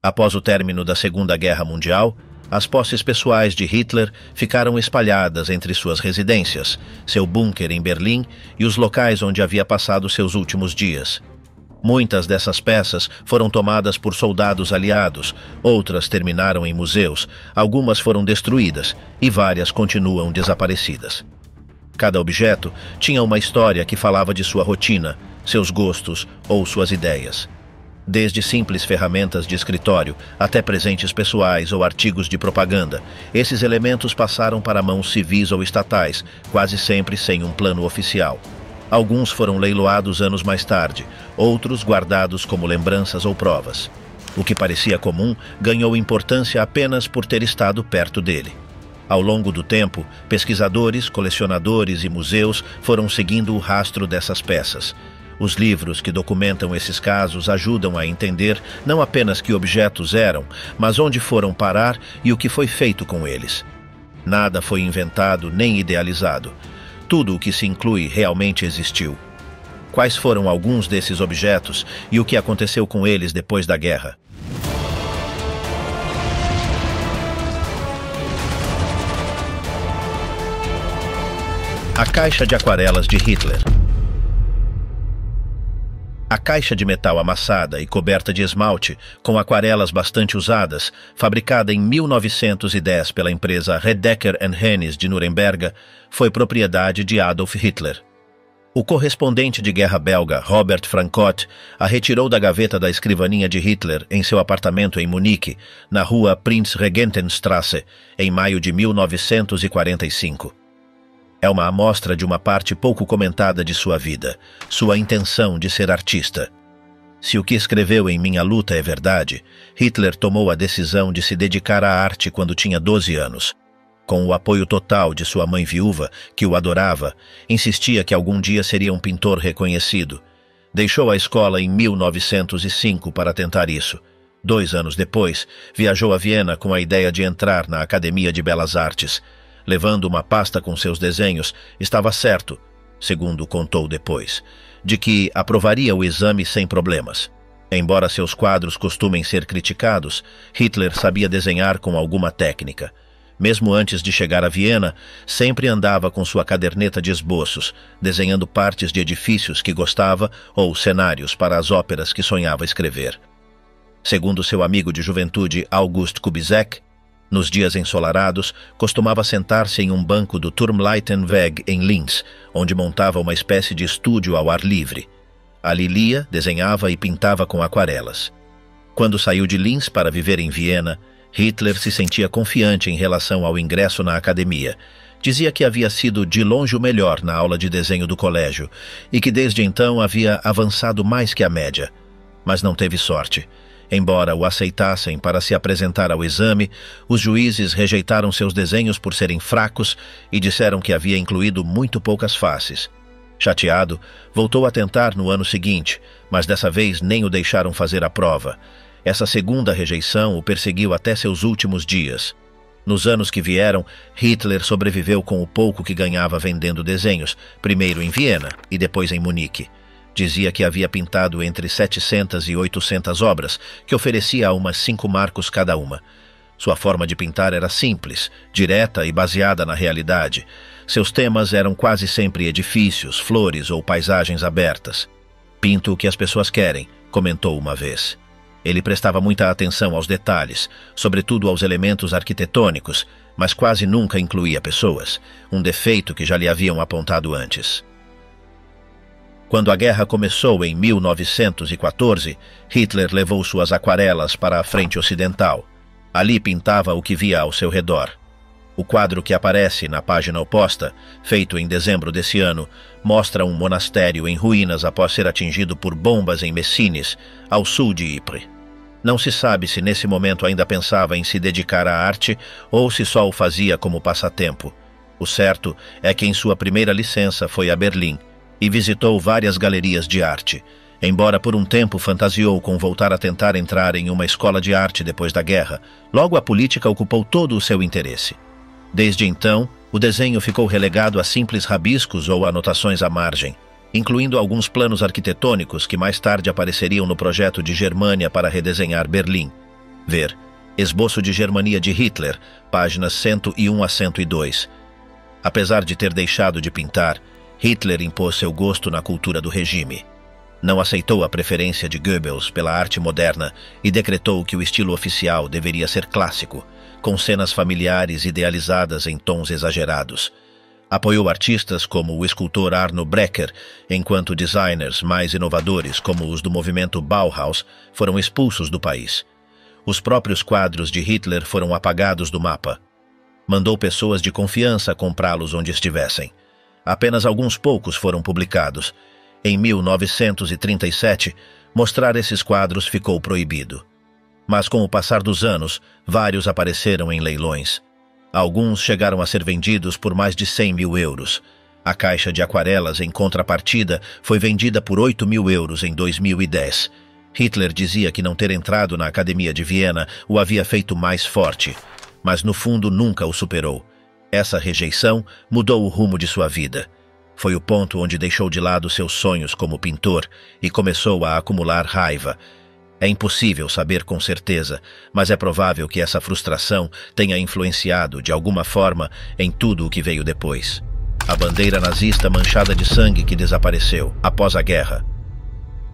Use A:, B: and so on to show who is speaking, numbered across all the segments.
A: Após o término da Segunda Guerra Mundial, as posses pessoais de Hitler ficaram espalhadas entre suas residências, seu bunker em Berlim e os locais onde havia passado seus últimos dias. Muitas dessas peças foram tomadas por soldados aliados, outras terminaram em museus, algumas foram destruídas e várias continuam desaparecidas. Cada objeto tinha uma história que falava de sua rotina, seus gostos ou suas ideias. Desde simples ferramentas de escritório até presentes pessoais ou artigos de propaganda, esses elementos passaram para mãos civis ou estatais, quase sempre sem um plano oficial. Alguns foram leiloados anos mais tarde, outros guardados como lembranças ou provas. O que parecia comum ganhou importância apenas por ter estado perto dele. Ao longo do tempo, pesquisadores, colecionadores e museus foram seguindo o rastro dessas peças. Os livros que documentam esses casos ajudam a entender não apenas que objetos eram, mas onde foram parar e o que foi feito com eles. Nada foi inventado nem idealizado. Tudo o que se inclui realmente existiu. Quais foram alguns desses objetos e o que aconteceu com eles depois da guerra? A caixa de aquarelas de Hitler. A caixa de metal amassada e coberta de esmalte, com aquarelas bastante usadas, fabricada em 1910 pela empresa Redecker Hennes de Nuremberg, foi propriedade de Adolf Hitler. O correspondente de guerra belga, Robert Francot, a retirou da gaveta da escrivaninha de Hitler em seu apartamento em Munique, na rua Prinzregentenstrasse, em maio de 1945. É uma amostra de uma parte pouco comentada de sua vida, sua intenção de ser artista. Se o que escreveu em Minha Luta é verdade, Hitler tomou a decisão de se dedicar à arte quando tinha 12 anos. Com o apoio total de sua mãe viúva, que o adorava, insistia que algum dia seria um pintor reconhecido. Deixou a escola em 1905 para tentar isso. 2 anos depois, viajou a Viena com a ideia de entrar na Academia de Belas Artes. Levando uma pasta com seus desenhos, estava certo, segundo contou depois, de que aprovaria o exame sem problemas. Embora seus quadros costumem ser criticados, Hitler sabia desenhar com alguma técnica. Mesmo antes de chegar a Viena, sempre andava com sua caderneta de esboços, desenhando partes de edifícios que gostava ou cenários para as óperas que sonhava escrever. Segundo seu amigo de juventude August Kubizek, nos dias ensolarados, costumava sentar-se em um banco do Turmleitenweg em Linz, onde montava uma espécie de estúdio ao ar livre. Ali lia, desenhava e pintava com aquarelas. Quando saiu de Linz para viver em Viena, Hitler se sentia confiante em relação ao ingresso na academia. Dizia que havia sido de longe o melhor na aula de desenho do colégio e que desde então havia avançado mais que a média. Mas não teve sorte. Embora o aceitassem para se apresentar ao exame, os juízes rejeitaram seus desenhos por serem fracos e disseram que havia incluído muito poucas faces. Chateado, voltou a tentar no ano seguinte, mas dessa vez nem o deixaram fazer a prova. Essa segunda rejeição o perseguiu até seus últimos dias. Nos anos que vieram, Hitler sobreviveu com o pouco que ganhava vendendo desenhos, primeiro em Viena e depois em Munique. Dizia que havia pintado entre 700 e 800 obras, que oferecia a umas 5 marcos cada uma. Sua forma de pintar era simples, direta e baseada na realidade. Seus temas eram quase sempre edifícios, flores ou paisagens abertas. "Pinto o que as pessoas querem", comentou uma vez. Ele prestava muita atenção aos detalhes, sobretudo aos elementos arquitetônicos, mas quase nunca incluía pessoas, um defeito que já lhe haviam apontado antes. Quando a guerra começou em 1914, Hitler levou suas aquarelas para a frente ocidental. Ali pintava o que via ao seu redor. O quadro que aparece na página oposta, feito em dezembro desse ano, mostra um monastério em ruínas após ser atingido por bombas em Messines, ao sul de Ypres. Não se sabe se nesse momento ainda pensava em se dedicar à arte ou se só o fazia como passatempo. O certo é que em sua primeira licença foi a Berlim e visitou várias galerias de arte. Embora por um tempo fantasiou com voltar a tentar entrar em uma escola de arte depois da guerra, logo a política ocupou todo o seu interesse. Desde então, o desenho ficou relegado a simples rabiscos ou anotações à margem, incluindo alguns planos arquitetônicos que mais tarde apareceriam no projeto de Germânia para redesenhar Berlim. Ver Esboço de Germania de Hitler, páginas 101 a 102. Apesar de ter deixado de pintar, Hitler impôs seu gosto na cultura do regime. Não aceitou a preferência de Goebbels pela arte moderna e decretou que o estilo oficial deveria ser clássico, com cenas familiares idealizadas em tons exagerados. Apoiou artistas como o escultor Arno Breker, enquanto designers mais inovadores, como os do movimento Bauhaus, foram expulsos do país. Os próprios quadros de Hitler foram apagados do mapa. Mandou pessoas de confiança comprá-los onde estivessem. Apenas alguns poucos foram publicados. Em 1937, mostrar esses quadros ficou proibido. Mas com o passar dos anos, vários apareceram em leilões. Alguns chegaram a ser vendidos por mais de 100 mil euros. A caixa de aquarelas, em contrapartida, foi vendida por 8 mil euros em 2010. Hitler dizia que não ter entrado na Academia de Viena o havia feito mais forte, mas no fundo nunca o superou. Essa rejeição mudou o rumo de sua vida. Foi o ponto onde deixou de lado seus sonhos como pintor e começou a acumular raiva. É impossível saber com certeza, mas é provável que essa frustração tenha influenciado, de alguma forma, em tudo o que veio depois. A bandeira nazista manchada de sangue que desapareceu após a guerra.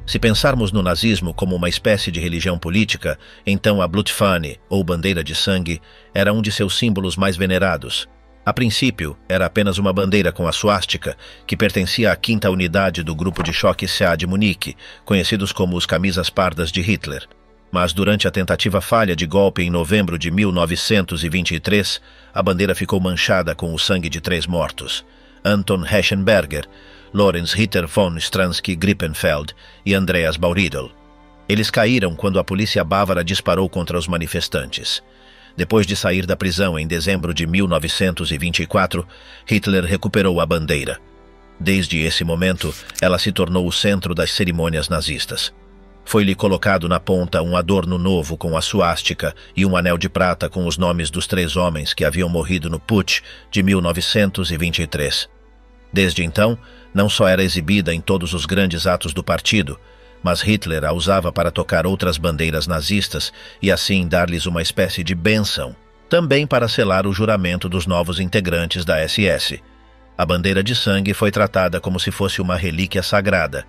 A: Se pensarmos no nazismo como uma espécie de religião política, então a Blutfahne, ou bandeira de sangue, era um de seus símbolos mais venerados. A princípio, era apenas uma bandeira com a suástica, que pertencia à 5ª unidade do grupo de choque SA de Munique, conhecidos como os camisas pardas de Hitler. Mas durante a tentativa falha de golpe em novembro de 1923, a bandeira ficou manchada com o sangue de 3 mortos: Anton Heschenberger, Lorenz Ritter von Stransky-Grippenfeld e Andreas Bauridl. Eles caíram quando a polícia bávara disparou contra os manifestantes. Depois de sair da prisão em dezembro de 1924, Hitler recuperou a bandeira. Desde esse momento, ela se tornou o centro das cerimônias nazistas. Foi-lhe colocado na ponta um adorno novo com a suástica e um anel de prata com os nomes dos 3 homens que haviam morrido no Putsch de 1923. Desde então, não só era exibida em todos os grandes atos do partido, mas Hitler a usava para tocar outras bandeiras nazistas e assim dar-lhes uma espécie de bênção, também para selar o juramento dos novos integrantes da SS. A bandeira de sangue foi tratada como se fosse uma relíquia sagrada.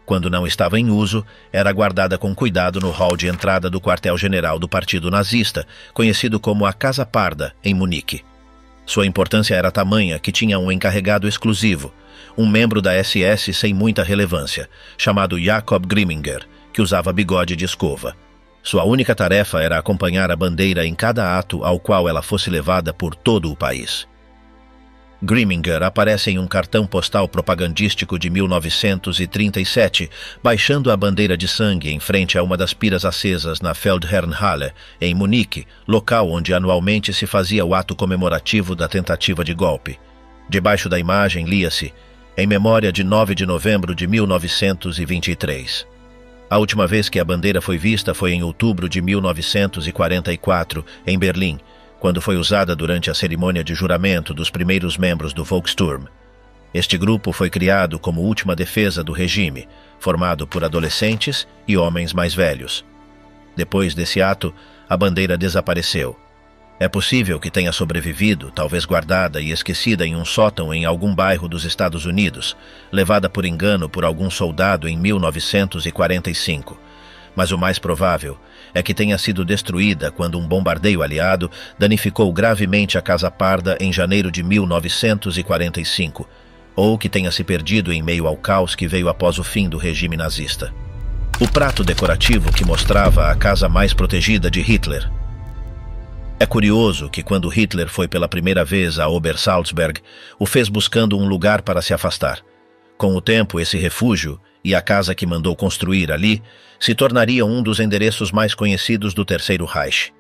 A: Quando não estava em uso, era guardada com cuidado no hall de entrada do quartel-general do Partido Nazista, conhecido como a Casa Parda, em Munique. Sua importância era tamanha que tinha um encarregado exclusivo, um membro da SS sem muita relevância, chamado Jakob Grimminger, que usava bigode de escova. Sua única tarefa era acompanhar a bandeira em cada ato ao qual ela fosse levada por todo o país. Grimminger aparece em um cartão postal propagandístico de 1937, baixando a bandeira de sangue em frente a uma das piras acesas na Feldherrnhalle, em Munique, local onde anualmente se fazia o ato comemorativo da tentativa de golpe. Debaixo da imagem lia-se: em memória de 9 de novembro de 1923. A última vez que a bandeira foi vista foi em outubro de 1944, em Berlim, quando foi usada durante a cerimônia de juramento dos primeiros membros do Volkssturm. Este grupo foi criado como última defesa do regime, formado por adolescentes e homens mais velhos. Depois desse ato, a bandeira desapareceu. É possível que tenha sobrevivido, talvez guardada e esquecida em um sótão em algum bairro dos Estados Unidos, levada por engano por algum soldado em 1945. Mas o mais provável é que tenha sido destruída quando um bombardeio aliado danificou gravemente a Casa Parda em janeiro de 1945, ou que tenha se perdido em meio ao caos que veio após o fim do regime nazista. O prato decorativo que mostrava a casa mais protegida de Hitler. É curioso que quando Hitler foi pela primeira vez a Obersalzberg, o fez buscando um lugar para se afastar. Com o tempo, esse refúgio e a casa que mandou construir ali se tornariam um dos endereços mais conhecidos do Terceiro Reich.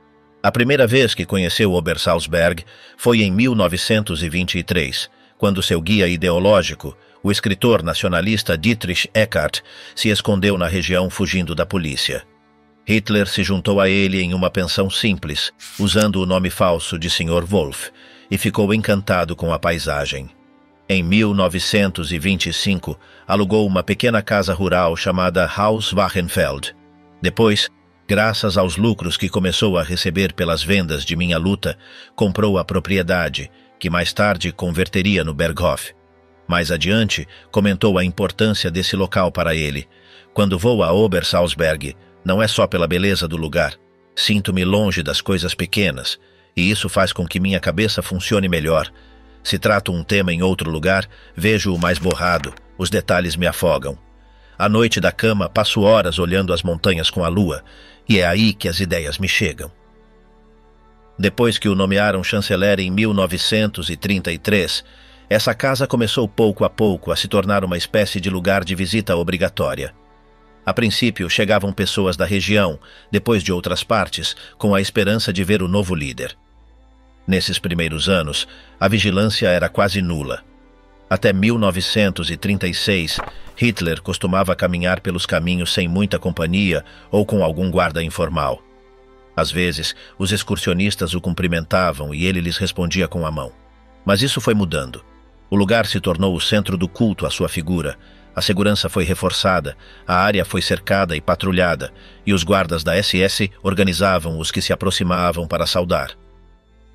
A: A primeira vez que conheceu Obersalzberg foi em 1923, quando seu guia ideológico, o escritor nacionalista Dietrich Eckart, se escondeu na região fugindo da polícia. Hitler se juntou a ele em uma pensão simples, usando o nome falso de Sr. Wolf, e ficou encantado com a paisagem. Em 1925, alugou uma pequena casa rural chamada Haus Wachenfeld. Depois, Graças aos lucros que começou a receber pelas vendas de Minha Luta, comprou a propriedade, que mais tarde converteria no Berghof. Mais adiante, comentou a importância desse local para ele. Quando vou a Obersalzberg, não é só pela beleza do lugar. Sinto-me longe das coisas pequenas, e isso faz com que minha cabeça funcione melhor. Se trato um tema em outro lugar, vejo-o mais borrado, os detalhes me afogam. À noite da cama, passo horas olhando as montanhas com a lua, e é aí que as ideias me chegam. Depois que o nomearam chanceler em 1933, essa casa começou pouco a pouco a se tornar uma espécie de lugar de visita obrigatória. A princípio, chegavam pessoas da região, depois de outras partes, com a esperança de ver o novo líder. Nesses primeiros anos, a vigilância era quase nula. Até 1936, Hitler costumava caminhar pelos caminhos sem muita companhia ou com algum guarda informal. Às vezes, os excursionistas o cumprimentavam e ele lhes respondia com a mão. Mas isso foi mudando. O lugar se tornou o centro do culto à sua figura. A segurança foi reforçada, a área foi cercada e patrulhada, e os guardas da SS organizavam os que se aproximavam para saudar.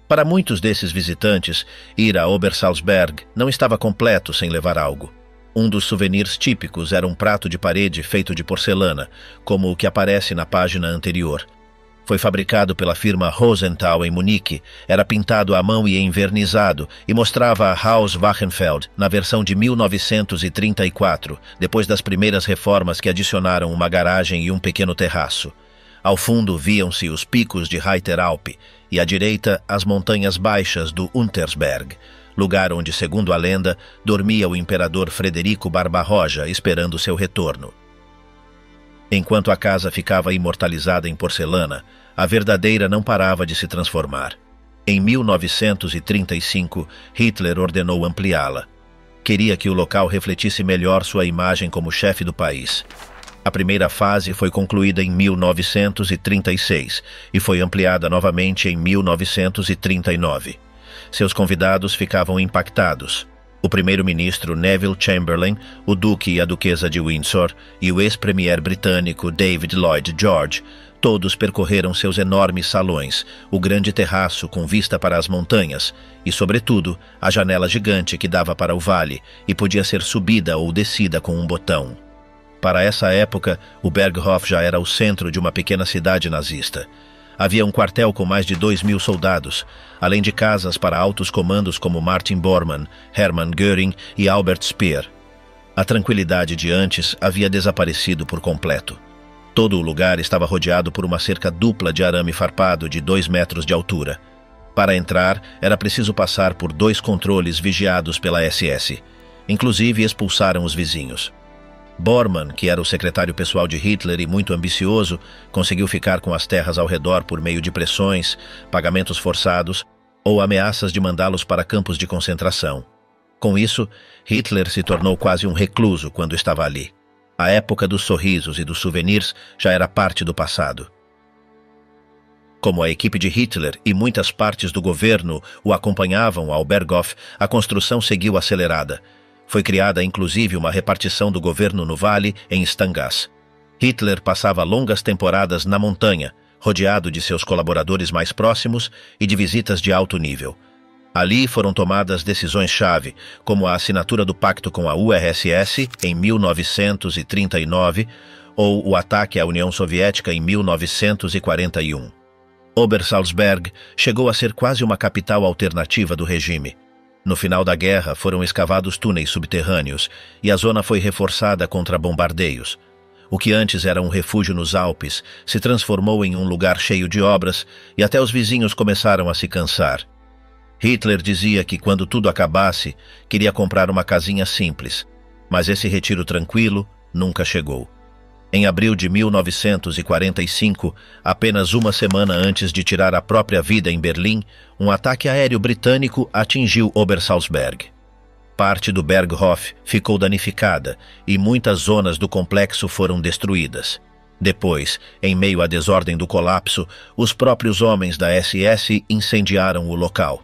A: Para muitos desses visitantes, ir a Obersalzberg não estava completo sem levar algo. Um dos souvenirs típicos era um prato de parede feito de porcelana, como o que aparece na página anterior. Foi fabricado pela firma Rosenthal em Munique, era pintado à mão e envernizado e mostrava a Haus Wachenfeld na versão de 1934, depois das primeiras reformas que adicionaram uma garagem e um pequeno terraço. Ao fundo viam-se os picos de Reiteralp e à direita as montanhas baixas do Untersberg, lugar onde, segundo a lenda, dormia o imperador Frederico Barbarroja esperando seu retorno. Enquanto a casa ficava imortalizada em porcelana, a verdadeira não parava de se transformar. Em 1935, Hitler ordenou ampliá-la. Queria que o local refletisse melhor sua imagem como chefe do país. A primeira fase foi concluída em 1936 e foi ampliada novamente em 1939. Seus convidados ficavam impactados. O primeiro-ministro Neville Chamberlain, o duque e a duquesa de Windsor e o ex-premier britânico David Lloyd George, todos percorreram seus enormes salões, o grande terraço com vista para as montanhas e, sobretudo, a janela gigante que dava para o vale e podia ser subida ou descida com um botão. Para essa época, o Berghof já era o centro de uma pequena cidade nazista. Havia um quartel com mais de 2.000 soldados, além de casas para altos comandos como Martin Bormann, Hermann Göring e Albert Speer. A tranquilidade de antes havia desaparecido por completo. Todo o lugar estava rodeado por uma cerca dupla de arame farpado de 2 metros de altura. Para entrar, era preciso passar por 2 controles vigiados pela SS. Inclusive, expulsaram os vizinhos. Bormann, que era o secretário pessoal de Hitler e muito ambicioso, conseguiu ficar com as terras ao redor por meio de pressões, pagamentos forçados ou ameaças de mandá-los para campos de concentração. Com isso, Hitler se tornou quase um recluso quando estava ali. A época dos sorrisos e dos souvenirs já era parte do passado. Como a equipe de Hitler e muitas partes do governo o acompanhavam ao Berghof, a construção seguiu acelerada. Foi criada inclusive uma repartição do governo no vale em Stangás. Hitler passava longas temporadas na montanha, rodeado de seus colaboradores mais próximos e de visitas de alto nível. Ali foram tomadas decisões-chave, como a assinatura do pacto com a URSS em 1939 ou o ataque à União Soviética em 1941. Obersalzberg chegou a ser quase uma capital alternativa do regime. No final da guerra, foram escavados túneis subterrâneos e a zona foi reforçada contra bombardeios. O que antes era um refúgio nos Alpes se transformou em um lugar cheio de obras e até os vizinhos começaram a se cansar. Hitler dizia que quando tudo acabasse, queria comprar uma casinha simples, mas esse retiro tranquilo nunca chegou. Em abril de 1945, apenas uma semana antes de tirar a própria vida em Berlim, um ataque aéreo britânico atingiu Obersalzberg. Parte do Berghof ficou danificada e muitas zonas do complexo foram destruídas. Depois, em meio à desordem do colapso, os próprios homens da SS incendiaram o local.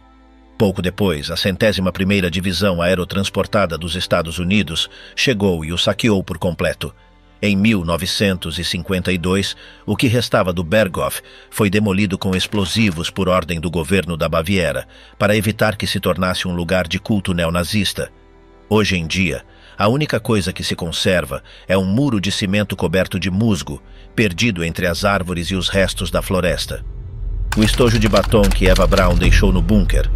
A: Pouco depois, a 101ª Divisão Aerotransportada dos Estados Unidos chegou e o saqueou por completo. Em 1952, o que restava do Berghof foi demolido com explosivos por ordem do governo da Baviera, para evitar que se tornasse um lugar de culto neonazista. Hoje em dia, a única coisa que se conserva é um muro de cimento coberto de musgo, perdido entre as árvores e os restos da floresta. O estojo de batom que Eva Braun deixou no bunker.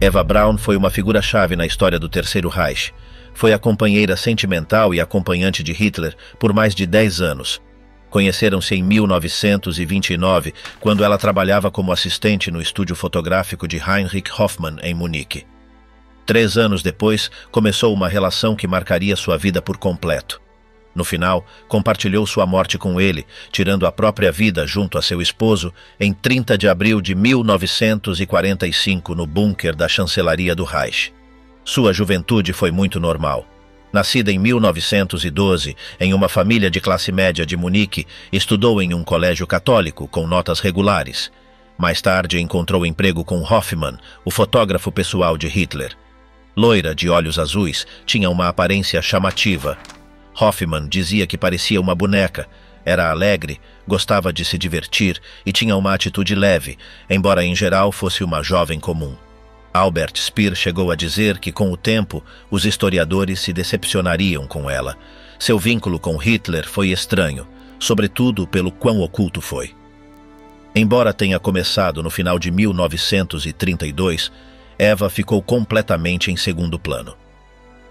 A: Eva Braun foi uma figura-chave na história do Terceiro Reich. Foi a companheira sentimental e acompanhante de Hitler por mais de 10 anos. Conheceram-se em 1929, quando ela trabalhava como assistente no estúdio fotográfico de Heinrich Hoffmann, em Munique. 3 anos depois, começou uma relação que marcaria sua vida por completo. No final, compartilhou sua morte com ele, tirando a própria vida junto a seu esposo, em 30 de abril de 1945, no bunker da chancelaria do Reich. Sua juventude foi muito normal. Nascida em 1912, em uma família de classe média de Munique, estudou em um colégio católico com notas regulares. Mais tarde encontrou emprego com Hoffmann, o fotógrafo pessoal de Hitler. Loira, de olhos azuis, tinha uma aparência chamativa. Hoffmann dizia que parecia uma boneca. Era alegre, gostava de se divertir e tinha uma atitude leve, embora em geral fosse uma jovem comum. Albert Speer chegou a dizer que, com o tempo, os historiadores se decepcionariam com ela. Seu vínculo com Hitler foi estranho, sobretudo pelo quão oculto foi. Embora tenha começado no final de 1932, Eva ficou completamente em segundo plano.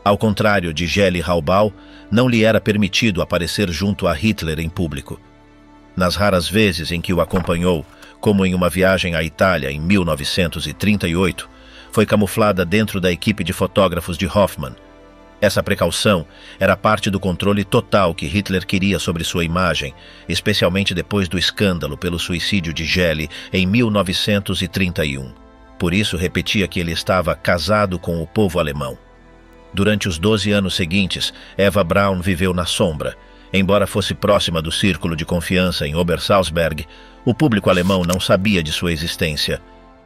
A: Ao contrário de Geli Raubal, não lhe era permitido aparecer junto a Hitler em público. Nas raras vezes em que o acompanhou, como em uma viagem à Itália em 1938, foi camuflada dentro da equipe de fotógrafos de Hoffmann. Essa precaução era parte do controle total que Hitler queria sobre sua imagem, especialmente depois do escândalo pelo suicídio de Geli em 1931. Por isso repetia que ele estava casado com o povo alemão. Durante os 12 anos seguintes, Eva Braun viveu na sombra. Embora fosse próxima do círculo de confiança em Obersalzberg, o público alemão não sabia de sua existência.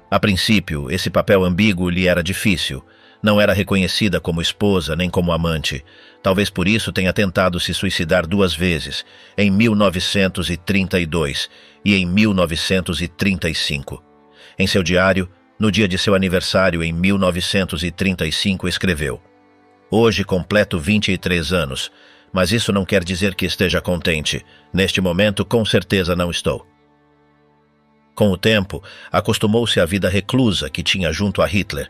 A: A princípio, esse papel ambíguo lhe era difícil. Não era reconhecida como esposa nem como amante. Talvez por isso tenha tentado se suicidar 2 vezes, em 1932 e em 1935. Em seu diário, no dia de seu aniversário em 1935, escreveu: "Hoje completo 23 anos, mas isso não quer dizer que esteja contente. Neste momento, com certeza não estou." Com o tempo, acostumou-se à vida reclusa que tinha junto a Hitler.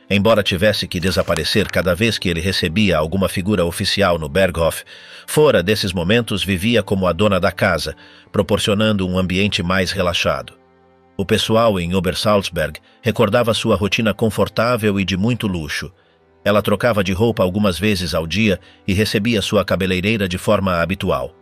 A: Embora tivesse que desaparecer cada vez que ele recebia alguma figura oficial no Berghof, fora desses momentos vivia como a dona da casa, proporcionando um ambiente mais relaxado. O pessoal em Obersalzberg recordava sua rotina confortável e de muito luxo. Ela trocava de roupa algumas vezes ao dia e recebia sua cabeleireira de forma habitual.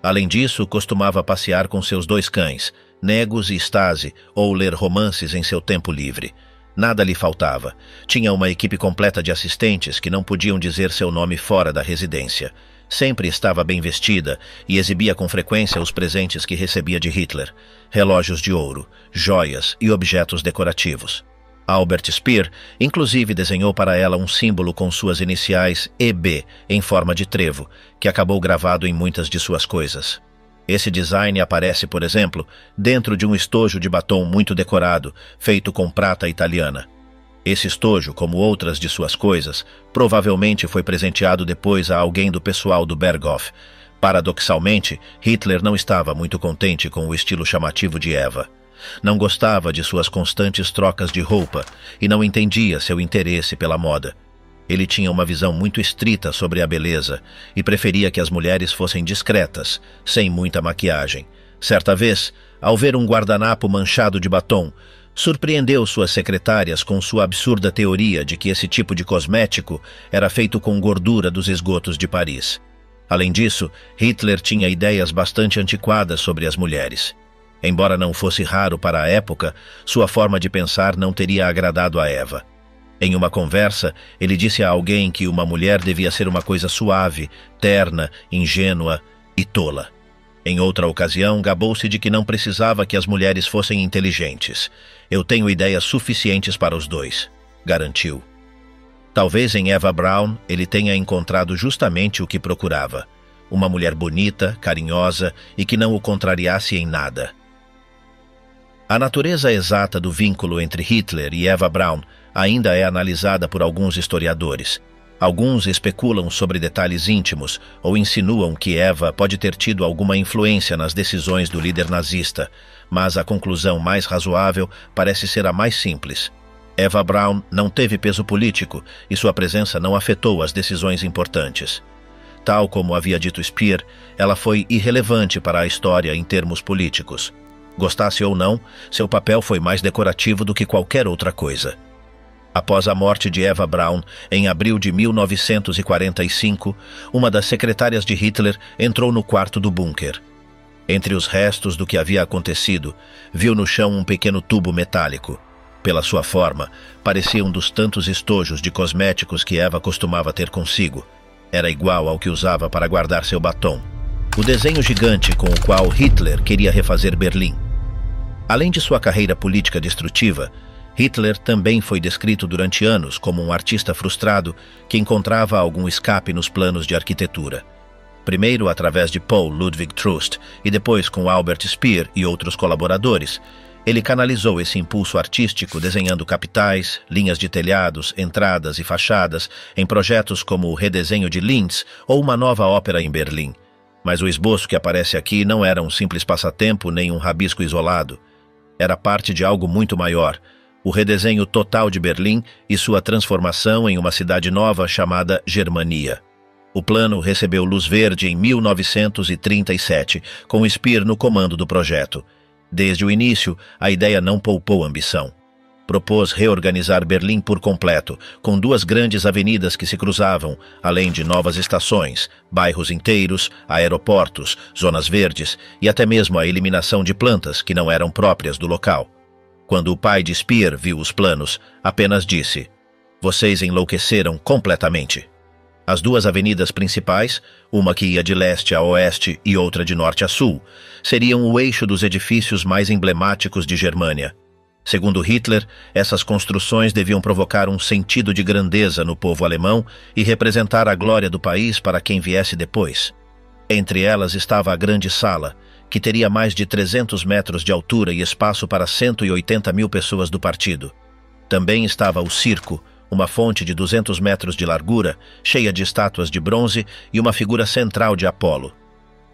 A: Além disso, costumava passear com seus 2 cães, Negus e Stasi, ou ler romances em seu tempo livre. Nada lhe faltava. Tinha uma equipe completa de assistentes que não podiam dizer seu nome fora da residência. Sempre estava bem vestida e exibia com frequência os presentes que recebia de Hitler: relógios de ouro, joias e objetos decorativos. Albert Speer, inclusive, desenhou para ela um símbolo com suas iniciais EB em forma de trevo, que acabou gravado em muitas de suas coisas. Esse design aparece, por exemplo, dentro de um estojo de batom muito decorado, feito com prata italiana. Esse estojo, como outras de suas coisas, provavelmente foi presenteado depois a alguém do pessoal do Berghof. Paradoxalmente, Hitler não estava muito contente com o estilo chamativo de Eva. Não gostava de suas constantes trocas de roupa e não entendia seu interesse pela moda. Ele tinha uma visão muito estrita sobre a beleza e preferia que as mulheres fossem discretas, sem muita maquiagem. Certa vez, ao ver um guardanapo manchado de batom, surpreendeu suas secretárias com sua absurda teoria de que esse tipo de cosmético era feito com gordura dos esgotos de Paris. Além disso, Hitler tinha ideias bastante antiquadas sobre as mulheres. Embora não fosse raro para a época, sua forma de pensar não teria agradado a Eva. Em uma conversa, ele disse a alguém que uma mulher devia ser uma coisa suave, terna, ingênua e tola. Em outra ocasião, gabou-se de que não precisava que as mulheres fossem inteligentes. "Eu tenho ideias suficientes para os 2", garantiu. Talvez em Eva Braun ele tenha encontrado justamente o que procurava: uma mulher bonita, carinhosa e que não o contrariasse em nada. A natureza exata do vínculo entre Hitler e Eva Braun ainda é analisada por alguns historiadores. Alguns especulam sobre detalhes íntimos ou insinuam que Eva pode ter tido alguma influência nas decisões do líder nazista, mas a conclusão mais razoável parece ser a mais simples. Eva Braun não teve peso político e sua presença não afetou as decisões importantes. Tal como havia dito Speer, ela foi irrelevante para a história em termos políticos. Gostasse ou não, seu papel foi mais decorativo do que qualquer outra coisa. Após a morte de Eva Braun, em abril de 1945, uma das secretárias de Hitler entrou no quarto do bunker. Entre os restos do que havia acontecido, viu no chão um pequeno tubo metálico. Pela sua forma, parecia um dos tantos estojos de cosméticos que Eva costumava ter consigo. Era igual ao que usava para guardar seu batom. O desenho gigante com o qual Hitler queria refazer Berlim. Além de sua carreira política destrutiva, Hitler também foi descrito durante anos como um artista frustrado que encontrava algum escape nos planos de arquitetura. Primeiro através de Paul Ludwig Trust e depois com Albert Speer e outros colaboradores, ele canalizou esse impulso artístico desenhando capitais, linhas de telhados, entradas e fachadas em projetos como o redesenho de Linz ou uma nova ópera em Berlim. Mas o esboço que aparece aqui não era um simples passatempo nem um rabisco isolado. Era parte de algo muito maior, o redesenho total de Berlim e sua transformação em uma cidade nova chamada Germania. O plano recebeu luz verde em 1937, com Speer no comando do projeto. Desde o início, a ideia não poupou ambição. Propôs reorganizar Berlim por completo, com duas grandes avenidas que se cruzavam, além de novas estações, bairros inteiros, aeroportos, zonas verdes e até mesmo a eliminação de plantas que não eram próprias do local. Quando o pai de Speer viu os planos, apenas disse: "Vocês enlouqueceram completamente." As duas avenidas principais, uma que ia de leste a oeste e outra de norte a sul, seriam o eixo dos edifícios mais emblemáticos de Germânia. Segundo Hitler, essas construções deviam provocar um sentido de grandeza no povo alemão e representar a glória do país para quem viesse depois. Entre elas estava a grande sala, que teria mais de 300 metros de altura e espaço para 180 mil pessoas do partido. Também estava o circo, uma fonte de 200 metros de largura, cheia de estátuas de bronze e uma figura central de Apolo.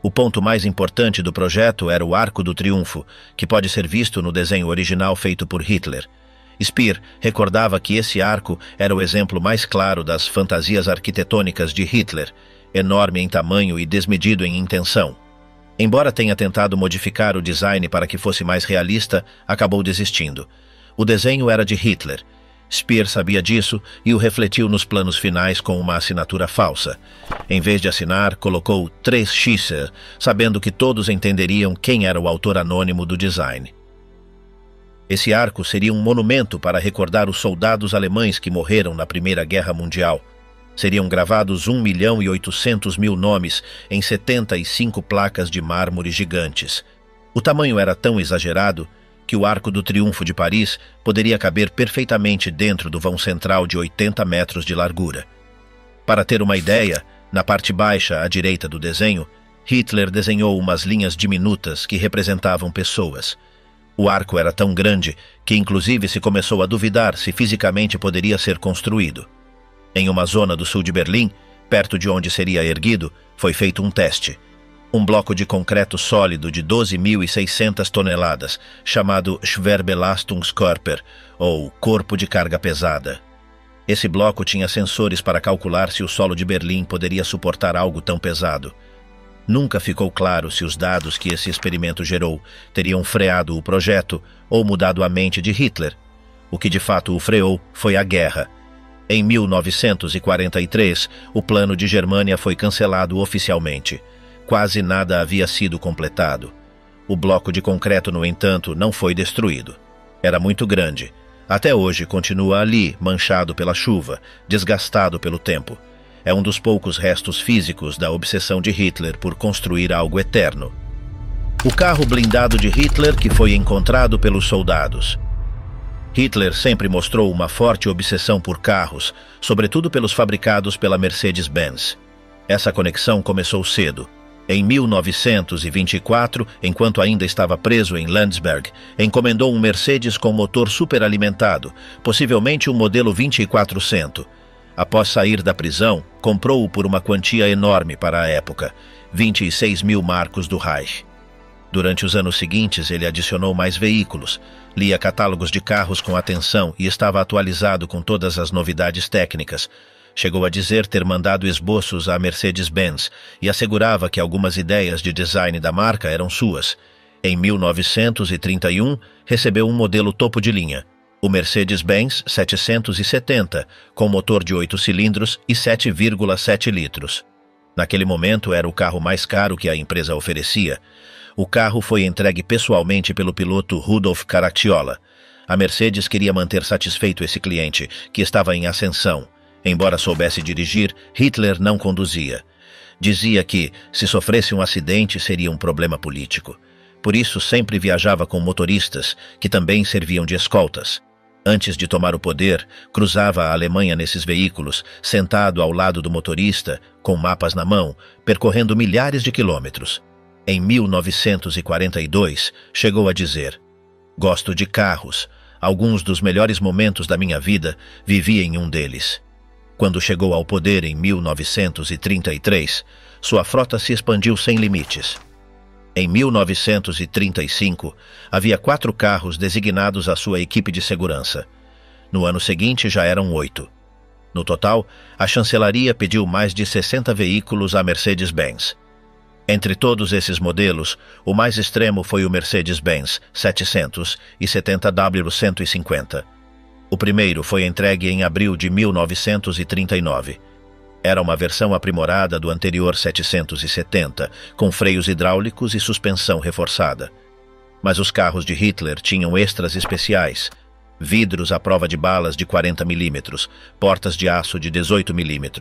A: O ponto mais importante do projeto era o Arco do Triunfo, que pode ser visto no desenho original feito por Hitler. Speer recordava que esse arco era o exemplo mais claro das fantasias arquitetônicas de Hitler, enorme em tamanho e desmedido em intenção. Embora tenha tentado modificar o design para que fosse mais realista, acabou desistindo. O desenho era de Hitler. Speer sabia disso e o refletiu nos planos finais com uma assinatura falsa. Em vez de assinar, colocou 3 Schisse, sabendo que todos entenderiam quem era o autor anônimo do design. Esse arco seria um monumento para recordar os soldados alemães que morreram na Primeira Guerra Mundial. Seriam gravados 1.800.000 nomes em 75 placas de mármore gigantes. O tamanho era tão exagerado que o Arco do Triunfo de Paris poderia caber perfeitamente dentro do vão central de 80 metros de largura. Para ter uma ideia, na parte baixa à direita do desenho, Hitler desenhou umas linhas diminutas que representavam pessoas. O arco era tão grande que inclusive se começou a duvidar se fisicamente poderia ser construído. Em uma zona do sul de Berlim, perto de onde seria erguido, foi feito um teste. Um bloco de concreto sólido de 12.600 toneladas, chamado Schwerbelastungskörper, ou corpo de carga pesada. Esse bloco tinha sensores para calcular se o solo de Berlim poderia suportar algo tão pesado. Nunca ficou claro se os dados que esse experimento gerou teriam freado o projeto ou mudado a mente de Hitler. O que de fato o freou foi a guerra. Em 1943, o plano de Germânia foi cancelado oficialmente. Quase nada havia sido completado. O bloco de concreto, no entanto, não foi destruído. Era muito grande. Até hoje continua ali, manchado pela chuva, desgastado pelo tempo. É um dos poucos restos físicos da obsessão de Hitler por construir algo eterno. O carro blindado de Hitler que foi encontrado pelos soldados. Hitler sempre mostrou uma forte obsessão por carros, sobretudo pelos fabricados pela Mercedes-Benz. Essa conexão começou cedo. Em 1924, enquanto ainda estava preso em Landsberg, encomendou um Mercedes com motor superalimentado, possivelmente um modelo 2400. Após sair da prisão, comprou-o por uma quantia enorme para a época, 26 mil marcos do Reich. Durante os anos seguintes, ele adicionou mais veículos, lia catálogos de carros com atenção e estava atualizado com todas as novidades técnicas. Chegou a dizer ter mandado esboços à Mercedes-Benz e assegurava que algumas ideias de design da marca eram suas. Em 1931, recebeu um modelo topo de linha, o Mercedes-Benz 770, com motor de 8 cilindros e 7,7 litros. Naquele momento, era o carro mais caro que a empresa oferecia. O carro foi entregue pessoalmente pelo piloto Rudolf Caracciola. A Mercedes queria manter satisfeito esse cliente, que estava em ascensão. Embora soubesse dirigir, Hitler não conduzia. Dizia que, se sofresse um acidente, seria um problema político. Por isso, sempre viajava com motoristas, que também serviam de escoltas. Antes de tomar o poder, cruzava a Alemanha nesses veículos, sentado ao lado do motorista, com mapas na mão, percorrendo milhares de quilômetros. Em 1942, chegou a dizer: "Gosto de carros. Alguns dos melhores momentos da minha vida vivi em um deles." Quando chegou ao poder em 1933, sua frota se expandiu sem limites. Em 1935, havia 4 carros designados à sua equipe de segurança. No ano seguinte, já eram 8. No total, a chancelaria pediu mais de 60 veículos à Mercedes-Benz. Entre todos esses modelos, o mais extremo foi o Mercedes-Benz 770W150. O primeiro foi entregue em abril de 1939. Era uma versão aprimorada do anterior 770, com freios hidráulicos e suspensão reforçada. Mas os carros de Hitler tinham extras especiais: vidros à prova de balas de 40 mm, portas de aço de 18 mm,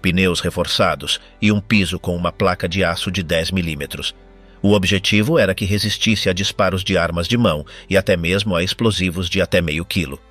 A: pneus reforçados e um piso com uma placa de aço de 10 mm. O objetivo era que resistisse a disparos de armas de mão e até mesmo a explosivos de até meio quilo.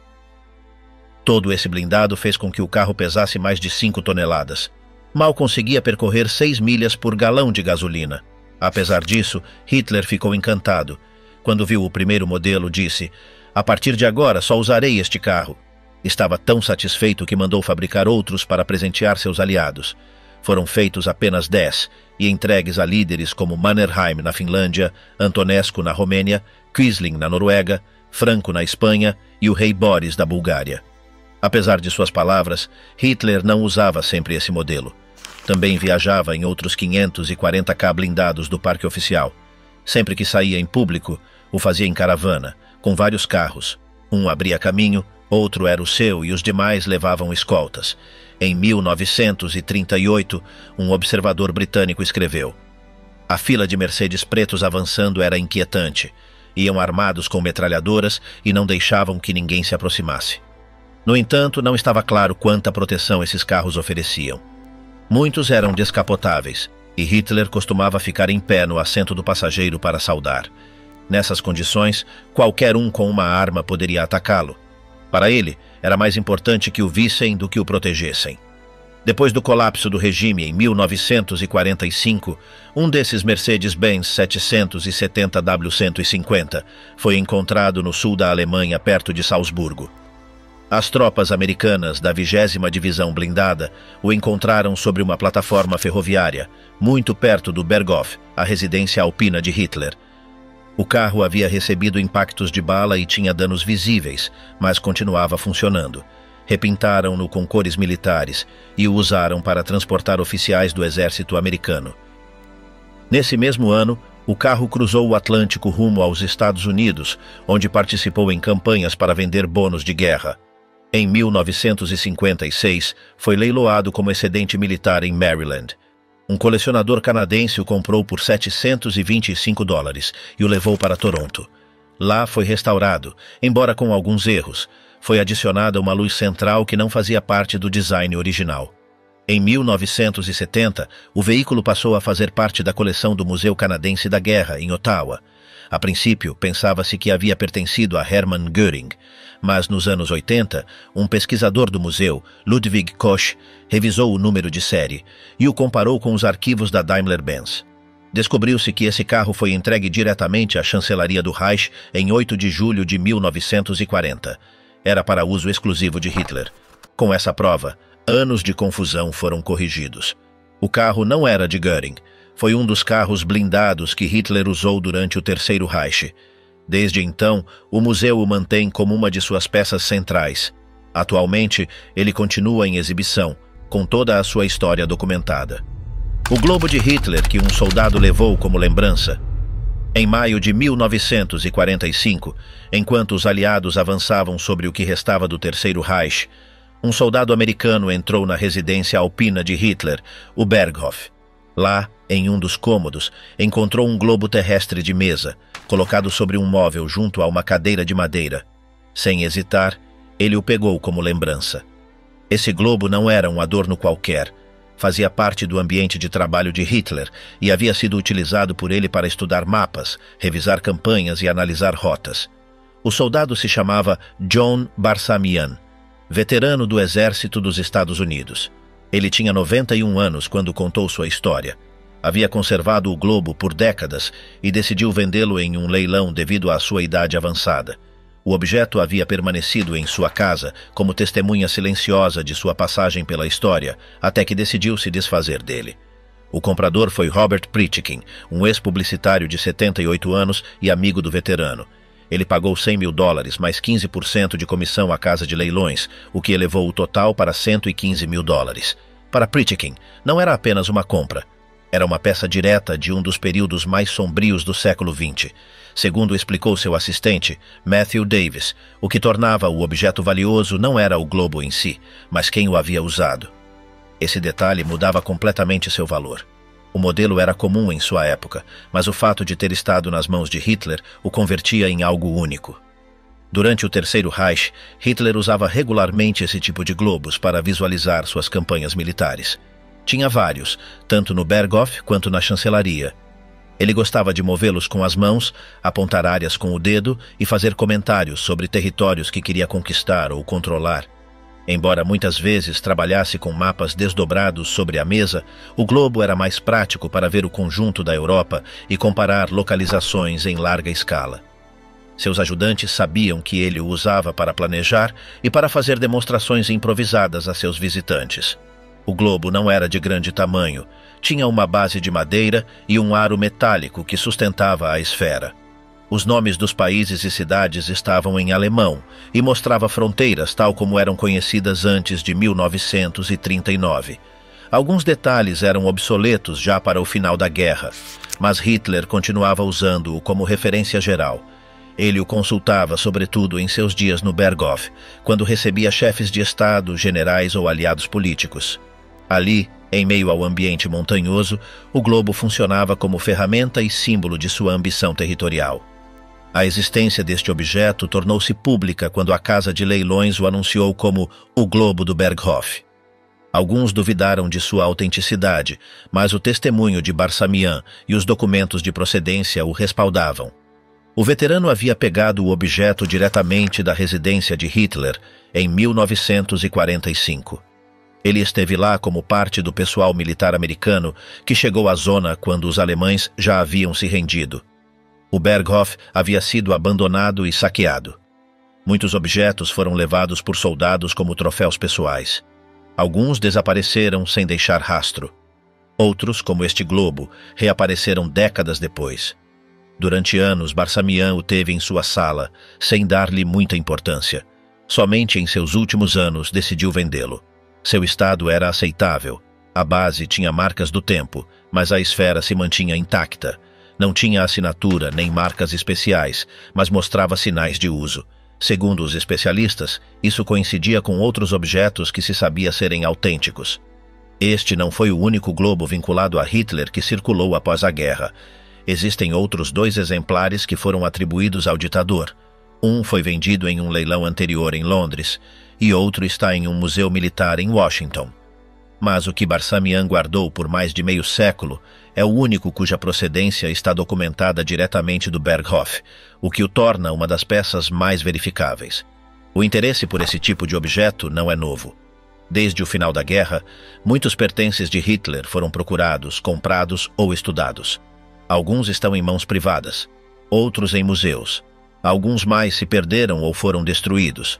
A: Todo esse blindado fez com que o carro pesasse mais de 5 toneladas. Mal conseguia percorrer 6 milhas por galão de gasolina. Apesar disso, Hitler ficou encantado. Quando viu o primeiro modelo, disse: "A partir de agora só usarei este carro." Estava tão satisfeito que mandou fabricar outros para presentear seus aliados. Foram feitos apenas 10 e entregues a líderes como Mannerheim na Finlândia, Antonescu na Romênia, Quisling na Noruega, Franco na Espanha e o rei Boris da Bulgária. Apesar de suas palavras, Hitler não usava sempre esse modelo. Também viajava em outros 540K blindados do parque oficial. Sempre que saía em público, o fazia em caravana, com vários carros. Um abria caminho, outro era o seu e os demais levavam escoltas. Em 1938, um observador britânico escreveu: "A fila de Mercedes pretos avançando era inquietante. Iam armados com metralhadoras e não deixavam que ninguém se aproximasse." No entanto, não estava claro quanta proteção esses carros ofereciam. Muitos eram descapotáveis, e Hitler costumava ficar em pé no assento do passageiro para saudar. Nessas condições, qualquer um com uma arma poderia atacá-lo. Para ele, era mais importante que o vissem do que o protegessem. Depois do colapso do regime em 1945, um desses Mercedes-Benz 770W150 foi encontrado no sul da Alemanha, perto de Salzburgo. As tropas americanas da 20ª Divisão Blindada o encontraram sobre uma plataforma ferroviária, muito perto do Berghof, a residência alpina de Hitler. O carro havia recebido impactos de bala e tinha danos visíveis, mas continuava funcionando. Repintaram-no com cores militares e o usaram para transportar oficiais do exército americano. Nesse mesmo ano, o carro cruzou o Atlântico rumo aos Estados Unidos, onde participou em campanhas para vender bônus de guerra. Em 1956, foi leiloado como excedente militar em Maryland. Um colecionador canadense o comprou por $725 e o levou para Toronto. Lá foi restaurado, embora com alguns erros. Foi adicionada uma luz central que não fazia parte do design original. Em 1970, o veículo passou a fazer parte da coleção do Museu Canadense da Guerra, em Ottawa. A princípio, pensava-se que havia pertencido a Hermann Göring, mas nos anos 80, um pesquisador do museu, Ludwig Koch, revisou o número de série e o comparou com os arquivos da Daimler-Benz. Descobriu-se que esse carro foi entregue diretamente à chancelaria do Reich em 8 de julho de 1940. Era para uso exclusivo de Hitler. Com essa prova, anos de confusão foram corrigidos. O carro não era de Göring. Foi um dos carros blindados que Hitler usou durante o Terceiro Reich. Desde então, o museu o mantém como uma de suas peças centrais. Atualmente, ele continua em exibição, com toda a sua história documentada. O globo de Hitler que um soldado levou como lembrança. Em maio de 1945, enquanto os aliados avançavam sobre o que restava do Terceiro Reich, um soldado americano entrou na residência alpina de Hitler, o Berghof. Lá, em um dos cômodos, encontrou um globo terrestre de mesa, colocado sobre um móvel junto a uma cadeira de madeira. Sem hesitar, ele o pegou como lembrança. Esse globo não era um adorno qualquer. Fazia parte do ambiente de trabalho de Hitler e havia sido utilizado por ele para estudar mapas, revisar campanhas e analisar rotas. O soldado se chamava John Barsamian, veterano do Exército dos Estados Unidos. Ele tinha 91 anos quando contou sua história. Havia conservado o globo por décadas e decidiu vendê-lo em um leilão devido à sua idade avançada. O objeto havia permanecido em sua casa como testemunha silenciosa de sua passagem pela história, até que decidiu se desfazer dele. O comprador foi Robert Pritchkin, um ex-publicitário de 78 anos e amigo do veterano. Ele pagou $100 mil mais 15% de comissão à casa de leilões, o que elevou o total para $115 mil. Para Pritchkin, não era apenas uma compra. Era uma peça direta de um dos períodos mais sombrios do século XX. Segundo explicou seu assistente, Matthew Davis, o que tornava o objeto valioso não era o globo em si, mas quem o havia usado. Esse detalhe mudava completamente seu valor. O modelo era comum em sua época, mas o fato de ter estado nas mãos de Hitler o convertia em algo único. Durante o Terceiro Reich, Hitler usava regularmente esse tipo de globos para visualizar suas campanhas militares. Tinha vários, tanto no Berghof quanto na chancelaria. Ele gostava de movê-los com as mãos, apontar áreas com o dedo e fazer comentários sobre territórios que queria conquistar ou controlar. Embora muitas vezes trabalhasse com mapas desdobrados sobre a mesa, o globo era mais prático para ver o conjunto da Europa e comparar localizações em larga escala. Seus ajudantes sabiam que ele o usava para planejar e para fazer demonstrações improvisadas a seus visitantes. O globo não era de grande tamanho, tinha uma base de madeira e um aro metálico que sustentava a esfera. Os nomes dos países e cidades estavam em alemão e mostrava fronteiras tal como eram conhecidas antes de 1939. Alguns detalhes eram obsoletos já para o final da guerra, mas Hitler continuava usando-o como referência geral. Ele o consultava sobretudo em seus dias no Berghof, quando recebia chefes de Estado, generais ou aliados políticos. Ali, em meio ao ambiente montanhoso, o globo funcionava como ferramenta e símbolo de sua ambição territorial. A existência deste objeto tornou-se pública quando a casa de leilões o anunciou como o Globo do Berghof. Alguns duvidaram de sua autenticidade, mas o testemunho de Barsamian e os documentos de procedência o respaldavam. O veterano havia pegado o objeto diretamente da residência de Hitler em 1945. Ele esteve lá como parte do pessoal militar americano que chegou à zona quando os alemães já haviam se rendido. O Berghof havia sido abandonado e saqueado. Muitos objetos foram levados por soldados como troféus pessoais. Alguns desapareceram sem deixar rastro. Outros, como este globo, reapareceram décadas depois. Durante anos, Barsamian o teve em sua sala, sem dar-lhe muita importância. Somente em seus últimos anos decidiu vendê-lo. Seu estado era aceitável. A base tinha marcas do tempo, mas a esfera se mantinha intacta. Não tinha assinatura nem marcas especiais, mas mostrava sinais de uso. Segundo os especialistas, isso coincidia com outros objetos que se sabia serem autênticos. Este não foi o único globo vinculado a Hitler que circulou após a guerra. Existem outros 2 exemplares que foram atribuídos ao ditador. Um foi vendido em um leilão anterior em Londres, e outro está em um museu militar em Washington. mas o que Barsamian guardou por mais de meio século é o único cuja procedência está documentada diretamente do Berghof, o que o torna uma das peças mais verificáveis. O interesse por esse tipo de objeto não é novo. Desde o final da guerra, muitos pertences de Hitler foram procurados, comprados ou estudados. Alguns estão em mãos privadas, outros em museus. Alguns mais se perderam ou foram destruídos.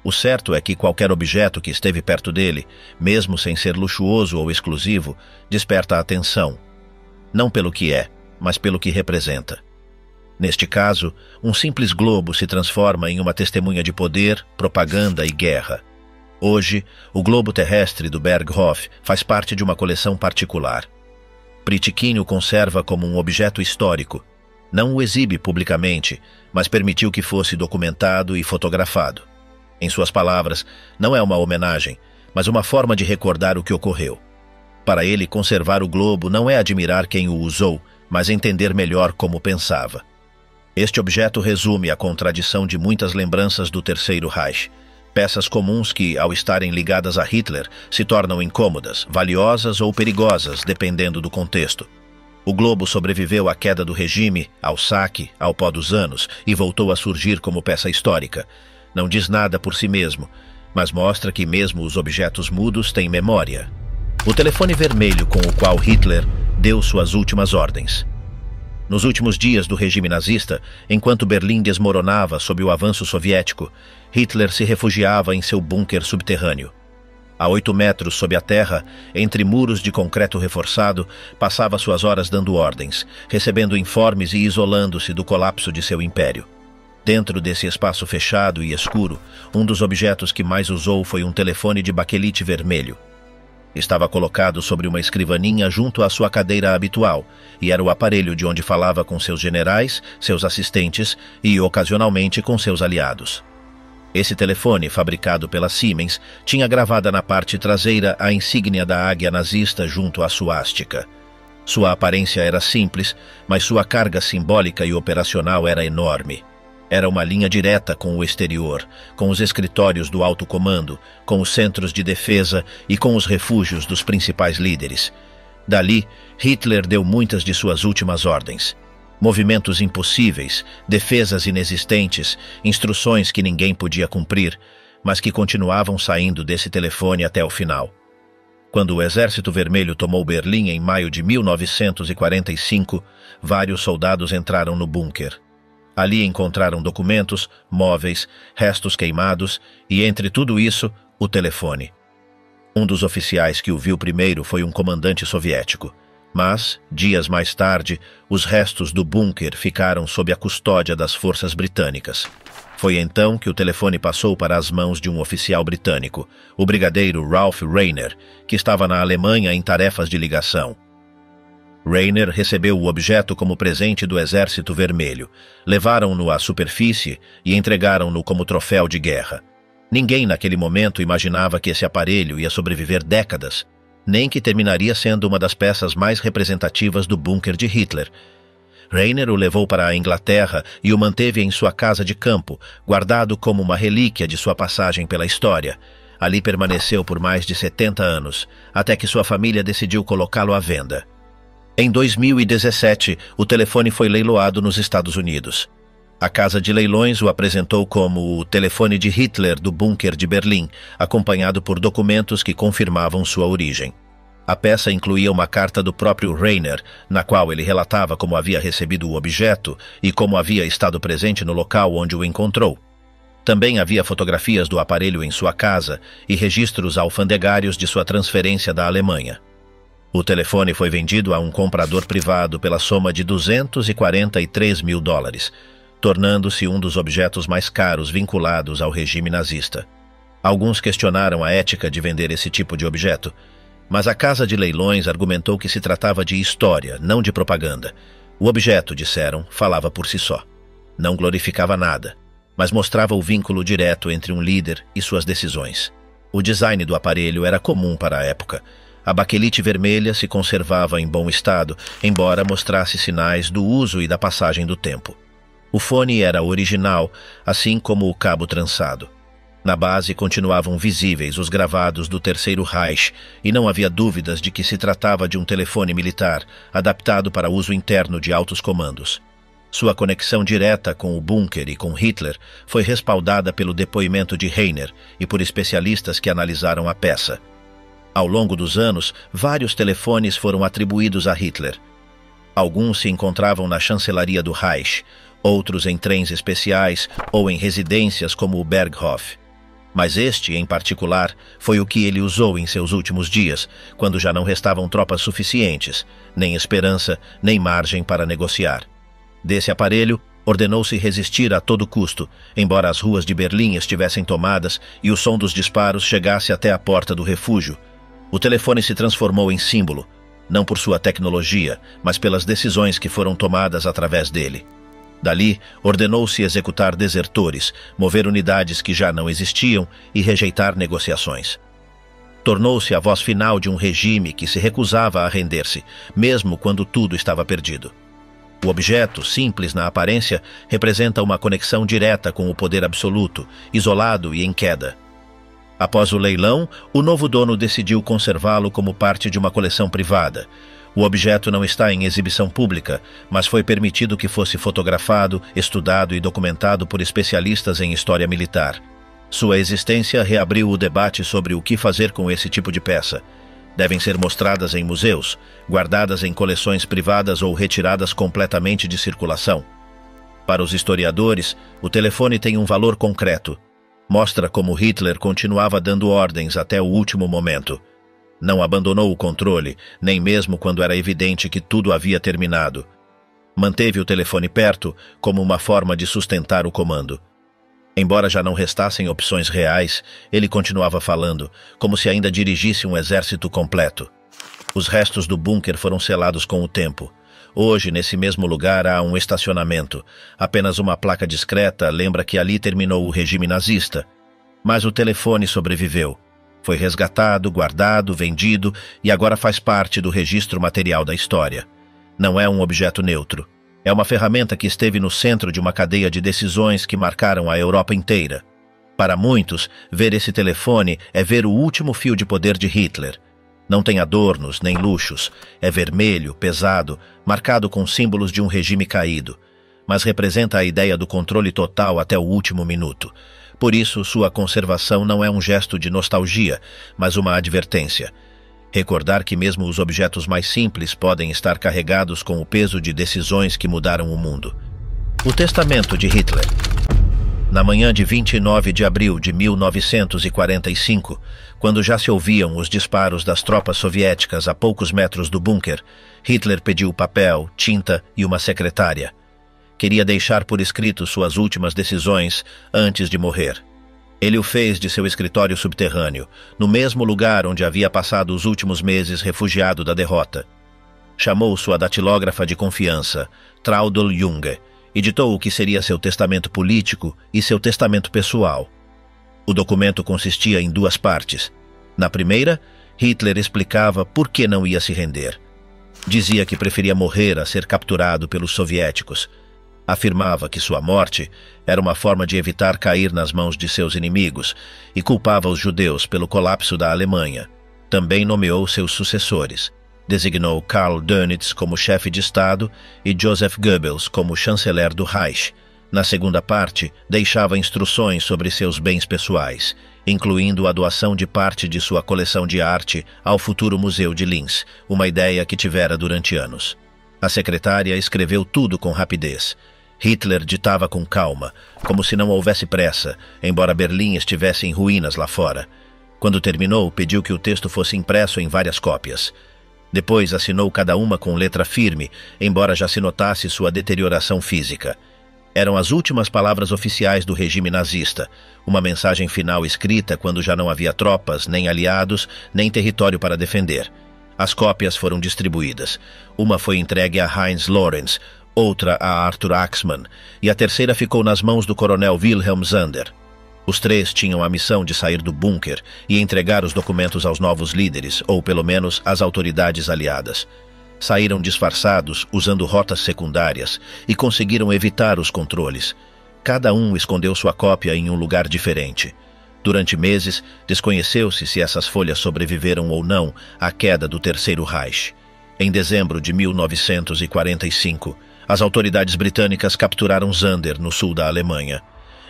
A: O certo é que qualquer objeto que esteve perto dele, mesmo sem ser luxuoso ou exclusivo, desperta a atenção. Não pelo que é, mas pelo que representa. Neste caso, um simples globo se transforma em uma testemunha de poder, propaganda e guerra. Hoje, o globo terrestre do Berghof faz parte de uma coleção particular. Pritikin o conserva como um objeto histórico. Não o exibe publicamente, mas permitiu que fosse documentado e fotografado. Em suas palavras, não é uma homenagem, mas uma forma de recordar o que ocorreu. Para ele, conservar o globo não é admirar quem o usou, mas entender melhor como pensava. Este objeto resume a contradição de muitas lembranças do Terceiro Reich. Peças comuns que, ao estarem ligadas a Hitler, se tornam incômodas, valiosas ou perigosas, dependendo do contexto. O globo sobreviveu à queda do regime, ao saque, ao pó dos anos e voltou a surgir como peça histórica. Não diz nada por si mesmo, mas mostra que mesmo os objetos mudos têm memória. O telefone vermelho com o qual Hitler deu suas últimas ordens. Nos últimos dias do regime nazista, enquanto Berlim desmoronava sob o avanço soviético, Hitler se refugiava em seu bunker subterrâneo. A 8 metros sob a terra, entre muros de concreto reforçado, passava suas horas dando ordens, recebendo informes e isolando-se do colapso de seu império. Dentro desse espaço fechado e escuro, um dos objetos que mais usou foi um telefone de baquelite vermelho. Estava colocado sobre uma escrivaninha junto à sua cadeira habitual, e era o aparelho de onde falava com seus generais, seus assistentes e, ocasionalmente, com seus aliados. Esse telefone, fabricado pela Siemens, tinha gravada na parte traseira a insígnia da águia nazista junto à suástica. Sua aparência era simples, mas sua carga simbólica e operacional era enorme. Era uma linha direta com o exterior, com os escritórios do alto comando, com os centros de defesa e com os refúgios dos principais líderes. Dali, Hitler deu muitas de suas últimas ordens. Movimentos impossíveis, defesas inexistentes, instruções que ninguém podia cumprir, mas que continuavam saindo desse telefone até o final. Quando o Exército Vermelho tomou Berlim em maio de 1945, vários soldados entraram no bunker. Ali encontraram documentos, móveis, restos queimados e, entre tudo isso, o telefone. Um dos oficiais que o viu primeiro foi um comandante soviético. Mas, dias mais tarde, os restos do bunker ficaram sob a custódia das forças britânicas. Foi então que o telefone passou para as mãos de um oficial britânico, o brigadeiro Ralph Rainer, que estava na Alemanha em tarefas de ligação. Rainer recebeu o objeto como presente do Exército Vermelho, levaram-no à superfície e entregaram-no como troféu de guerra. Ninguém naquele momento imaginava que esse aparelho ia sobreviver décadas, nem que terminaria sendo uma das peças mais representativas do bunker de Hitler. Rainer o levou para a Inglaterra e o manteve em sua casa de campo, guardado como uma relíquia de sua passagem pela história. Ali permaneceu por mais de 70 anos, até que sua família decidiu colocá-lo à venda. Em 2017, o telefone foi leiloado nos Estados Unidos. A casa de leilões o apresentou como o telefone de Hitler do bunker de Berlim, acompanhado por documentos que confirmavam sua origem. A peça incluía uma carta do próprio Rainer, na qual ele relatava como havia recebido o objeto e como havia estado presente no local onde o encontrou. Também havia fotografias do aparelho em sua casa e registros alfandegários de sua transferência da Alemanha. O telefone foi vendido a um comprador privado pela soma de $243 mil, tornando-se um dos objetos mais caros vinculados ao regime nazista. Alguns questionaram a ética de vender esse tipo de objeto, mas a casa de leilões argumentou que se tratava de história, não de propaganda. O objeto, disseram, falava por si só. Não glorificava nada, mas mostrava o vínculo direto entre um líder e suas decisões. O design do aparelho era comum para a época. A baquelite vermelha se conservava em bom estado, embora mostrasse sinais do uso e da passagem do tempo. O fone era original, assim como o cabo trançado. Na base continuavam visíveis os gravados do Terceiro Reich e não havia dúvidas de que se tratava de um telefone militar, adaptado para uso interno de altos comandos. Sua conexão direta com o bunker e com Hitler foi respaldada pelo depoimento de Heiner e por especialistas que analisaram a peça. Ao longo dos anos, vários telefones foram atribuídos a Hitler. Alguns se encontravam na chancelaria do Reich, outros em trens especiais ou em residências como o Berghof. Mas este, em particular, foi o que ele usou em seus últimos dias, quando já não restavam tropas suficientes, nem esperança, nem margem para negociar. Desse aparelho, ordenou-se resistir a todo custo, embora as ruas de Berlim estivessem tomadas e o som dos disparos chegasse até a porta do refúgio. O telefone se transformou em símbolo, não por sua tecnologia, mas pelas decisões que foram tomadas através dele. Dali, ordenou-se executar desertores, mover unidades que já não existiam e rejeitar negociações. Tornou-se a voz final de um regime que se recusava a render-se, mesmo quando tudo estava perdido. O objeto, simples na aparência, representa uma conexão direta com o poder absoluto, isolado e em queda. Após o leilão, o novo dono decidiu conservá-lo como parte de uma coleção privada. O objeto não está em exibição pública, mas foi permitido que fosse fotografado, estudado e documentado por especialistas em história militar. Sua existência reabriu o debate sobre o que fazer com esse tipo de peça. Devem ser mostradas em museus, guardadas em coleções privadas ou retiradas completamente de circulação. Para os historiadores, o telefone tem um valor concreto. Mostra como Hitler continuava dando ordens até o último momento. Não abandonou o controle, nem mesmo quando era evidente que tudo havia terminado. Manteve o telefone perto como uma forma de sustentar o comando. Embora já não restassem opções reais, ele continuava falando, como se ainda dirigisse um exército completo. Os restos do bunker foram selados com o tempo. Hoje, nesse mesmo lugar, há um estacionamento. Apenas uma placa discreta lembra que ali terminou o regime nazista. Mas o telefone sobreviveu. Foi resgatado, guardado, vendido e agora faz parte do registro material da história. Não é um objeto neutro. É uma ferramenta que esteve no centro de uma cadeia de decisões que marcaram a Europa inteira. Para muitos, ver esse telefone é ver o último fio de poder de Hitler. Não tem adornos nem luxos. É vermelho, pesado, marcado com símbolos de um regime caído. Mas representa a ideia do controle total até o último minuto. Por isso, sua conservação não é um gesto de nostalgia, mas uma advertência. Recordar que mesmo os objetos mais simples podem estar carregados com o peso de decisões que mudaram o mundo. O testamento de Hitler. Na manhã de 29 de abril de 1945, quando já se ouviam os disparos das tropas soviéticas a poucos metros do bunker, Hitler pediu papel, tinta e uma secretária. Queria deixar por escrito suas últimas decisões antes de morrer. Ele o fez de seu escritório subterrâneo, no mesmo lugar onde havia passado os últimos meses refugiado da derrota. Chamou sua datilógrafa de confiança, Traudl Junge, e ditou o que seria seu testamento político e seu testamento pessoal. O documento consistia em duas partes. Na primeira, Hitler explicava por que não ia se render. Dizia que preferia morrer a ser capturado pelos soviéticos. Afirmava que sua morte era uma forma de evitar cair nas mãos de seus inimigos e culpava os judeus pelo colapso da Alemanha. Também nomeou seus sucessores. Designou Karl Dönitz como chefe de Estado e Joseph Goebbels como chanceler do Reich. Na segunda parte, deixava instruções sobre seus bens pessoais, incluindo a doação de parte de sua coleção de arte ao futuro Museu de Linz, uma ideia que tivera durante anos. A secretária escreveu tudo com rapidez. Hitler ditava com calma, como se não houvesse pressa, embora Berlim estivesse em ruínas lá fora. Quando terminou, pediu que o texto fosse impresso em várias cópias. Depois assinou cada uma com letra firme, embora já se notasse sua deterioração física. Eram as últimas palavras oficiais do regime nazista, uma mensagem final escrita quando já não havia tropas, nem aliados, nem território para defender. As cópias foram distribuídas. Uma foi entregue a Heinz Lorenz, outra a Arthur Axmann, e a terceira ficou nas mãos do coronel Wilhelm Zander. Os três tinham a missão de sair do bunker e entregar os documentos aos novos líderes, ou pelo menos às autoridades aliadas. Saíram disfarçados, usando rotas secundárias, e conseguiram evitar os controles. Cada um escondeu sua cópia em um lugar diferente. Durante meses, desconheceu-se se essas folhas sobreviveram ou não à queda do Terceiro Reich. Em dezembro de 1945, as autoridades britânicas capturaram Zander, no sul da Alemanha.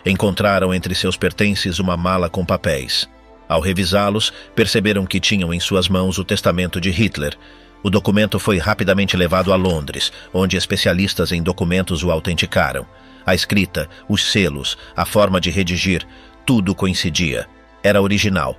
A: Encontraram entre seus pertences uma mala com papéis. Ao revisá-los, perceberam que tinham em suas mãos o testamento de Hitler. O documento foi rapidamente levado a Londres, onde especialistas em documentos o autenticaram. A escrita, os selos, a forma de redigir, tudo coincidia. Era original.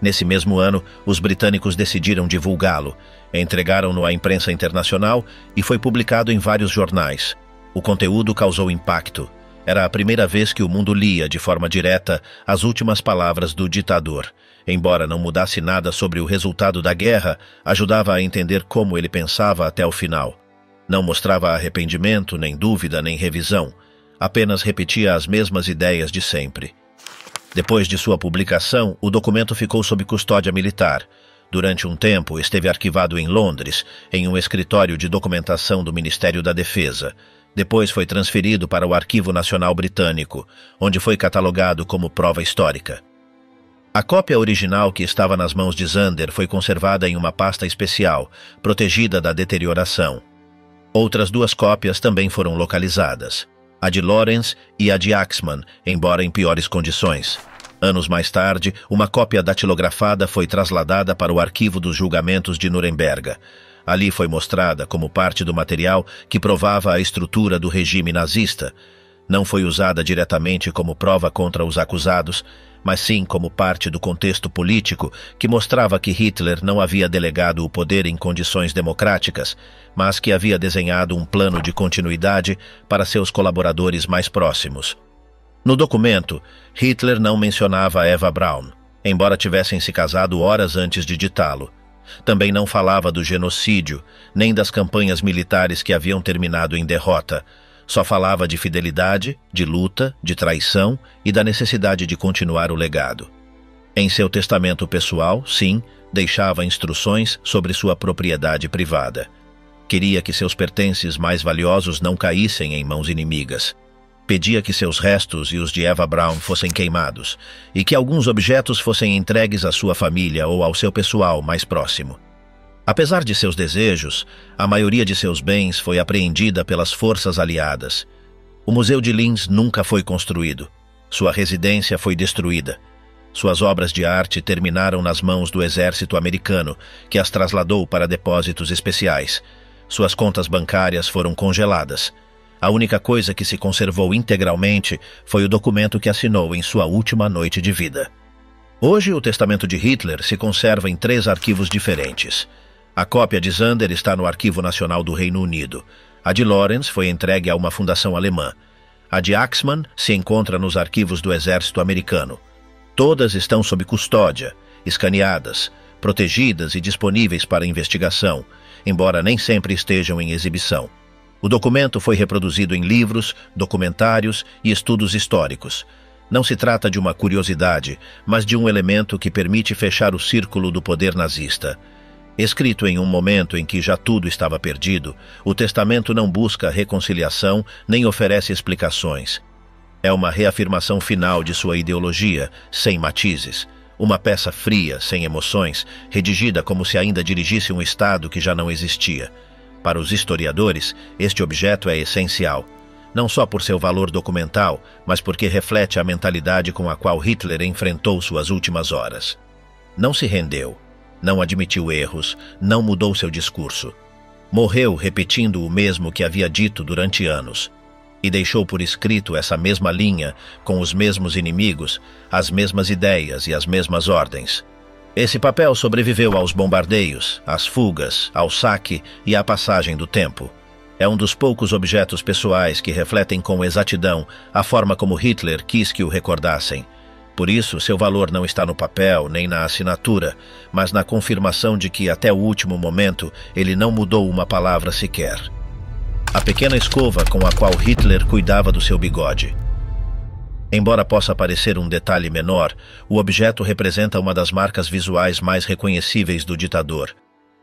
A: Nesse mesmo ano, os britânicos decidiram divulgá-lo. Entregaram-no à imprensa internacional e foi publicado em vários jornais. O conteúdo causou impacto. Era a primeira vez que o mundo lia, de forma direta, as últimas palavras do ditador. Embora não mudasse nada sobre o resultado da guerra, ajudava a entender como ele pensava até o final. Não mostrava arrependimento, nem dúvida, nem revisão. Apenas repetia as mesmas ideias de sempre. Depois de sua publicação, o documento ficou sob custódia militar. Durante um tempo, esteve arquivado em Londres, em um escritório de documentação do Ministério da Defesa. Depois foi transferido para o Arquivo Nacional Britânico, onde foi catalogado como prova histórica. A cópia original que estava nas mãos de Zander foi conservada em uma pasta especial, protegida da deterioração. Outras duas cópias também foram localizadas, a de Lawrence e a de Axmann, embora em piores condições. Anos mais tarde, uma cópia datilografada foi trasladada para o Arquivo dos Julgamentos de Nuremberg. Ali foi mostrada como parte do material que provava a estrutura do regime nazista. Não foi usada diretamente como prova contra os acusados, mas sim como parte do contexto político que mostrava que Hitler não havia delegado o poder em condições democráticas, mas que havia desenhado um plano de continuidade para seus colaboradores mais próximos. No documento, Hitler não mencionava Eva Braun, embora tivessem se casado horas antes de ditá-lo. Também não falava do genocídio, nem das campanhas militares que haviam terminado em derrota. Só falava de fidelidade, de luta, de traição e da necessidade de continuar o legado. Em seu testamento pessoal, sim, deixava instruções sobre sua propriedade privada. Queria que seus pertences mais valiosos não caíssem em mãos inimigas. Pedia que seus restos e os de Eva Braun fossem queimados e que alguns objetos fossem entregues à sua família ou ao seu pessoal mais próximo. Apesar de seus desejos, a maioria de seus bens foi apreendida pelas forças aliadas. O Museu de Linz nunca foi construído. Sua residência foi destruída. Suas obras de arte terminaram nas mãos do exército americano, que as trasladou para depósitos especiais. Suas contas bancárias foram congeladas. A única coisa que se conservou integralmente foi o documento que assinou em sua última noite de vida. Hoje, o testamento de Hitler se conserva em 3 arquivos diferentes. A cópia de Zander está no Arquivo Nacional do Reino Unido. A de Lawrence foi entregue a uma fundação alemã. A de Axmann se encontra nos arquivos do Exército Americano. Todas estão sob custódia, escaneadas, protegidas e disponíveis para investigação, embora nem sempre estejam em exibição. O documento foi reproduzido em livros, documentários e estudos históricos. Não se trata de uma curiosidade, mas de um elemento que permite fechar o círculo do poder nazista. Escrito em um momento em que já tudo estava perdido, o testamento não busca reconciliação nem oferece explicações. É uma reafirmação final de sua ideologia, sem matizes. Uma peça fria, sem emoções, redigida como se ainda dirigisse um Estado que já não existia. Para os historiadores, este objeto é essencial, não só por seu valor documental, mas porque reflete a mentalidade com a qual Hitler enfrentou suas últimas horas. Não se rendeu, não admitiu erros, não mudou seu discurso. Morreu repetindo o mesmo que havia dito durante anos, e deixou por escrito essa mesma linha, com os mesmos inimigos, as mesmas ideias e as mesmas ordens. Esse papel sobreviveu aos bombardeios, às fugas, ao saque e à passagem do tempo. É um dos poucos objetos pessoais que refletem com exatidão a forma como Hitler quis que o recordassem. Por isso, seu valor não está no papel nem na assinatura, mas na confirmação de que, até o último momento, ele não mudou uma palavra sequer. A pequena escova com a qual Hitler cuidava do seu bigode. Embora possa parecer um detalhe menor, o objeto representa uma das marcas visuais mais reconhecíveis do ditador.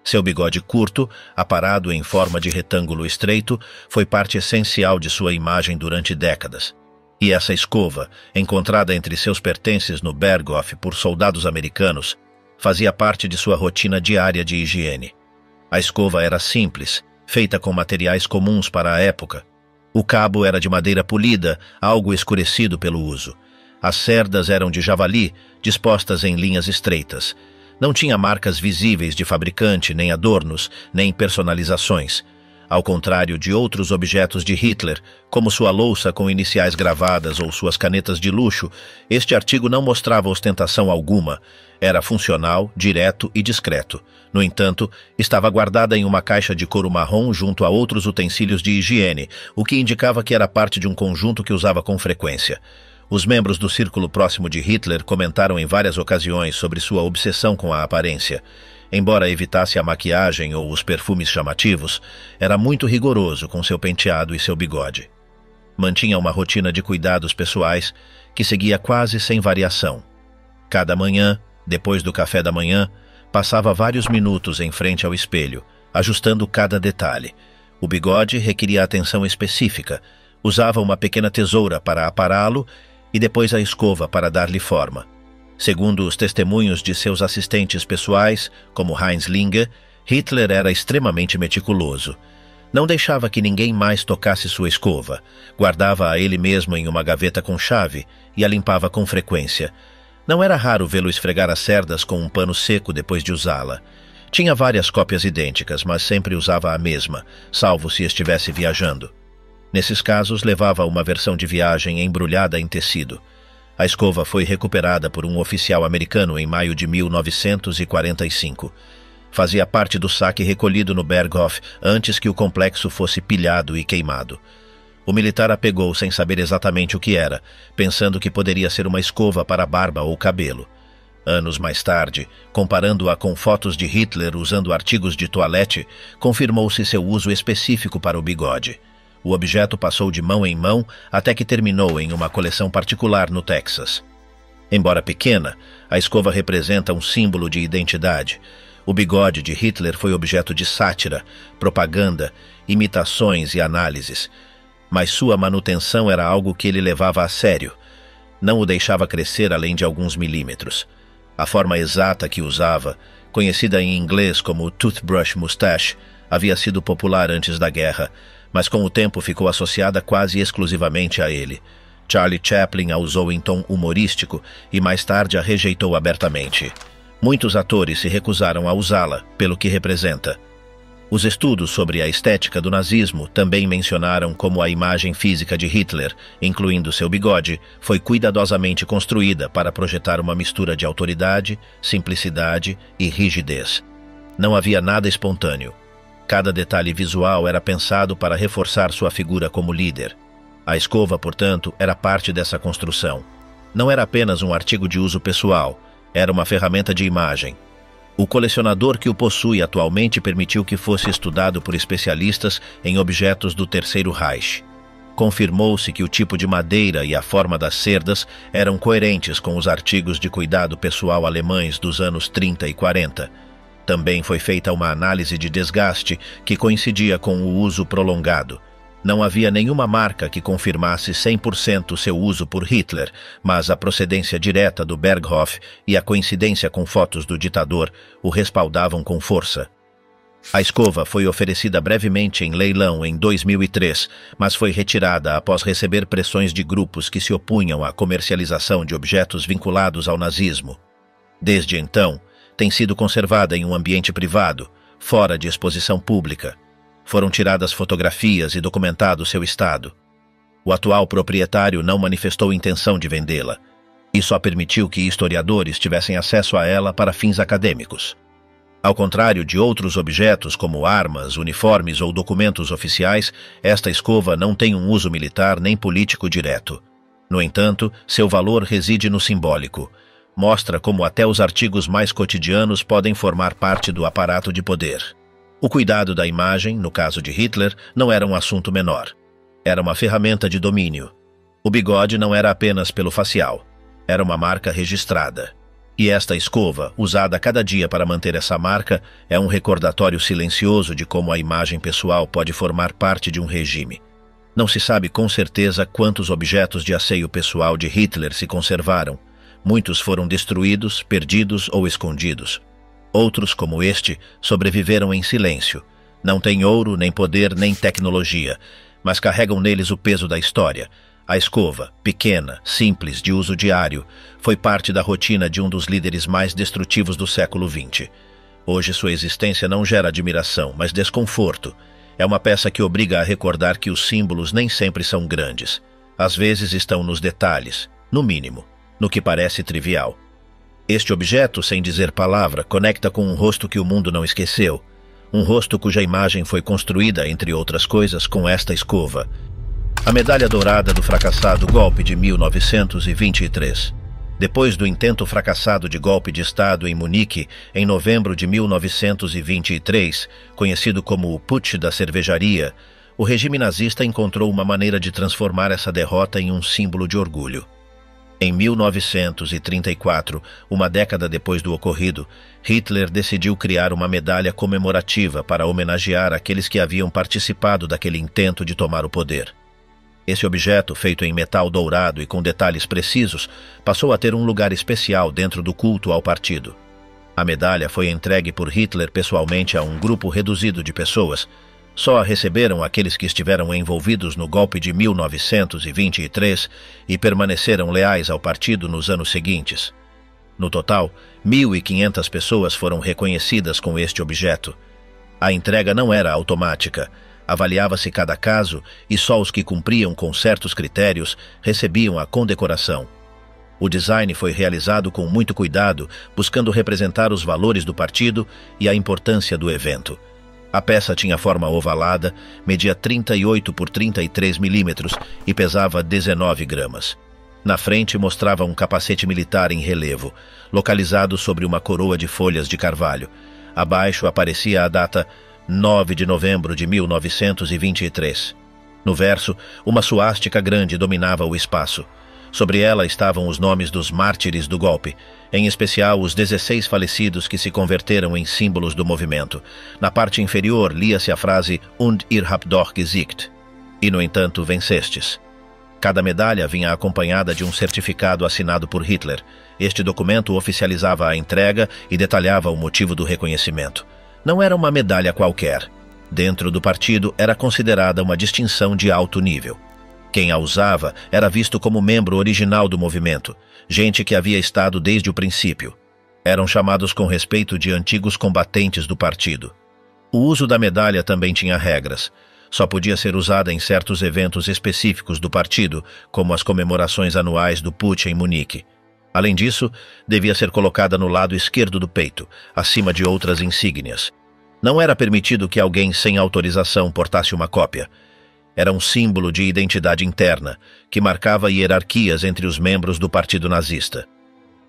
A: Seu bigode curto, aparado em forma de retângulo estreito, foi parte essencial de sua imagem durante décadas. E essa escova, encontrada entre seus pertences no Berghof por soldados americanos, fazia parte de sua rotina diária de higiene. A escova era simples, feita com materiais comuns para a época. O cabo era de madeira polida, algo escurecido pelo uso. As cerdas eram de javali, dispostas em linhas estreitas. Não tinha marcas visíveis de fabricante, nem adornos, nem personalizações. Ao contrário de outros objetos de Hitler, como sua louça com iniciais gravadas ou suas canetas de luxo, este artigo não mostrava ostentação alguma. Era funcional, direto e discreto. No entanto, estava guardada em uma caixa de couro marrom junto a outros utensílios de higiene, o que indicava que era parte de um conjunto que usava com frequência. Os membros do círculo próximo de Hitler comentaram em várias ocasiões sobre sua obsessão com a aparência. Embora evitasse a maquiagem ou os perfumes chamativos, era muito rigoroso com seu penteado e seu bigode. Mantinha uma rotina de cuidados pessoais que seguia quase sem variação. Cada manhã, depois do café da manhã, passava vários minutos em frente ao espelho, ajustando cada detalhe. O bigode requeria atenção específica. Usava uma pequena tesoura para apará-lo e depois a escova para dar-lhe forma. Segundo os testemunhos de seus assistentes pessoais, como Heinz Linger, Hitler era extremamente meticuloso. Não deixava que ninguém mais tocasse sua escova, guardava-a ele mesmo em uma gaveta com chave e a limpava com frequência. Não era raro vê-lo esfregar as cerdas com um pano seco depois de usá-la. Tinha várias cópias idênticas, mas sempre usava a mesma, salvo se estivesse viajando. Nesses casos, levava uma versão de viagem embrulhada em tecido. A escova foi recuperada por um oficial americano em maio de 1945. Fazia parte do saque recolhido no Berghof antes que o complexo fosse pilhado e queimado. O militar a pegou sem saber exatamente o que era, pensando que poderia ser uma escova para barba ou cabelo. Anos mais tarde, comparando-a com fotos de Hitler usando artigos de toalete, confirmou-se seu uso específico para o bigode. O objeto passou de mão em mão até que terminou em uma coleção particular no Texas. Embora pequena, a escova representa um símbolo de identidade. O bigode de Hitler foi objeto de sátira, propaganda, imitações e análises. Mas sua manutenção era algo que ele levava a sério. Não o deixava crescer além de alguns milímetros. A forma exata que usava, conhecida em inglês como toothbrush mustache, havia sido popular antes da guerra, mas com o tempo ficou associada quase exclusivamente a ele. Charlie Chaplin a usou em tom humorístico e mais tarde a rejeitou abertamente. Muitos atores se recusaram a usá-la, pelo que representa. Os estudos sobre a estética do nazismo também mencionaram como a imagem física de Hitler, incluindo seu bigode, foi cuidadosamente construída para projetar uma mistura de autoridade, simplicidade e rigidez. Não havia nada espontâneo. Cada detalhe visual era pensado para reforçar sua figura como líder. A escova, portanto, era parte dessa construção. Não era apenas um artigo de uso pessoal, era uma ferramenta de imagem. O colecionador que o possui atualmente permitiu que fosse estudado por especialistas em objetos do Terceiro Reich. Confirmou-se que o tipo de madeira e a forma das cerdas eram coerentes com os artigos de cuidado pessoal alemães dos anos 30 e 40. Também foi feita uma análise de desgaste que coincidia com o uso prolongado. Não havia nenhuma marca que confirmasse 100% seu uso por Hitler, mas a procedência direta do Berghof e a coincidência com fotos do ditador o respaldavam com força. A escova foi oferecida brevemente em leilão em 2003, mas foi retirada após receber pressões de grupos que se opunham à comercialização de objetos vinculados ao nazismo. Desde então, tem sido conservada em um ambiente privado, fora de exposição pública. Foram tiradas fotografias e documentado seu estado. O atual proprietário não manifestou intenção de vendê-la. E só permitiu que historiadores tivessem acesso a ela para fins acadêmicos. Ao contrário de outros objetos como armas, uniformes ou documentos oficiais, esta escova não tem um uso militar nem político direto. No entanto, seu valor reside no simbólico. Mostra como até os artigos mais cotidianos podem formar parte do aparato de poder. O cuidado da imagem, no caso de Hitler, não era um assunto menor. Era uma ferramenta de domínio. O bigode não era apenas pelo facial. Era uma marca registrada. E esta escova, usada cada dia para manter essa marca, é um recordatório silencioso de como a imagem pessoal pode formar parte de um regime. Não se sabe com certeza quantos objetos de asseio pessoal de Hitler se conservaram. Muitos foram destruídos, perdidos ou escondidos. Outros, como este, sobreviveram em silêncio. Não têm ouro, nem poder, nem tecnologia, mas carregam neles o peso da história. A escova, pequena, simples, de uso diário, foi parte da rotina de um dos líderes mais destrutivos do século XX. Hoje sua existência não gera admiração, mas desconforto. É uma peça que obriga a recordar que os símbolos nem sempre são grandes. Às vezes estão nos detalhes, no mínimo, no que parece trivial. Este objeto, sem dizer palavra, conecta com um rosto que o mundo não esqueceu. Um rosto cuja imagem foi construída, entre outras coisas, com esta escova. A medalha dourada do fracassado golpe de 1923. Depois do intento fracassado de golpe de Estado em Munique, em novembro de 1923, conhecido como o Putsch da Cervejaria, o regime nazista encontrou uma maneira de transformar essa derrota em um símbolo de orgulho. Em 1934, uma década depois do ocorrido, Hitler decidiu criar uma medalha comemorativa para homenagear aqueles que haviam participado daquele intento de tomar o poder. Esse objeto, feito em metal dourado e com detalhes precisos, passou a ter um lugar especial dentro do culto ao partido. A medalha foi entregue por Hitler pessoalmente a um grupo reduzido de pessoas. Só a receberam aqueles que estiveram envolvidos no golpe de 1923 e permaneceram leais ao partido nos anos seguintes. No total, 1.500 pessoas foram reconhecidas com este objeto. A entrega não era automática. Avaliava-se cada caso e só os que cumpriam com certos critérios recebiam a condecoração. O design foi realizado com muito cuidado, buscando representar os valores do partido e a importância do evento. A peça tinha forma ovalada, media 38 por 33 milímetros e pesava 19 gramas. Na frente mostrava um capacete militar em relevo, localizado sobre uma coroa de folhas de carvalho. Abaixo aparecia a data 9 de novembro de 1923. No verso, uma suástica grande dominava o espaço. Sobre ela estavam os nomes dos mártires do golpe, em especial os 16 falecidos que se converteram em símbolos do movimento. Na parte inferior lia-se a frase "Und ihr habt doch gesiegt", e, no entanto, vencestes. Cada medalha vinha acompanhada de um certificado assinado por Hitler. Este documento oficializava a entrega e detalhava o motivo do reconhecimento. Não era uma medalha qualquer. Dentro do partido era considerada uma distinção de alto nível. Quem a usava era visto como membro original do movimento, gente que havia estado desde o princípio. Eram chamados com respeito de antigos combatentes do partido. O uso da medalha também tinha regras. Só podia ser usada em certos eventos específicos do partido, como as comemorações anuais do Putsch em Munique. Além disso, devia ser colocada no lado esquerdo do peito, acima de outras insígnias. Não era permitido que alguém sem autorização portasse uma cópia. Era um símbolo de identidade interna, que marcava hierarquias entre os membros do partido nazista.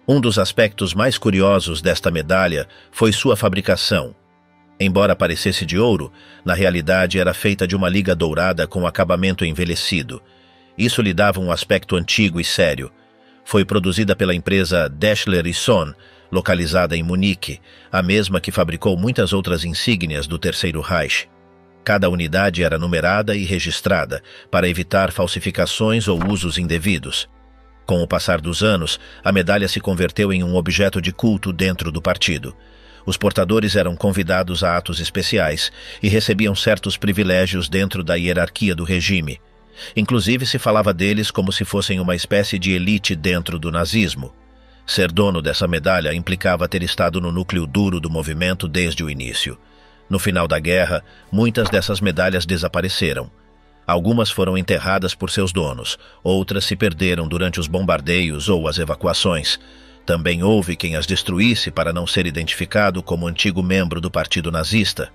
A: Um dos aspectos mais curiosos desta medalha foi sua fabricação. Embora parecesse de ouro, na realidade era feita de uma liga dourada com acabamento envelhecido. Isso lhe dava um aspecto antigo e sério. Foi produzida pela empresa Dassler & Son, localizada em Munique, a mesma que fabricou muitas outras insígnias do Terceiro Reich. Cada unidade era numerada e registrada, para evitar falsificações ou usos indevidos. Com o passar dos anos, a medalha se converteu em um objeto de culto dentro do partido. Os portadores eram convidados a atos especiais e recebiam certos privilégios dentro da hierarquia do regime. Inclusive se falava deles como se fossem uma espécie de elite dentro do nazismo. Ser dono dessa medalha implicava ter estado no núcleo duro do movimento desde o início. No final da guerra, muitas dessas medalhas desapareceram. Algumas foram enterradas por seus donos, outras se perderam durante os bombardeios ou as evacuações. Também houve quem as destruísse para não ser identificado como antigo membro do partido nazista.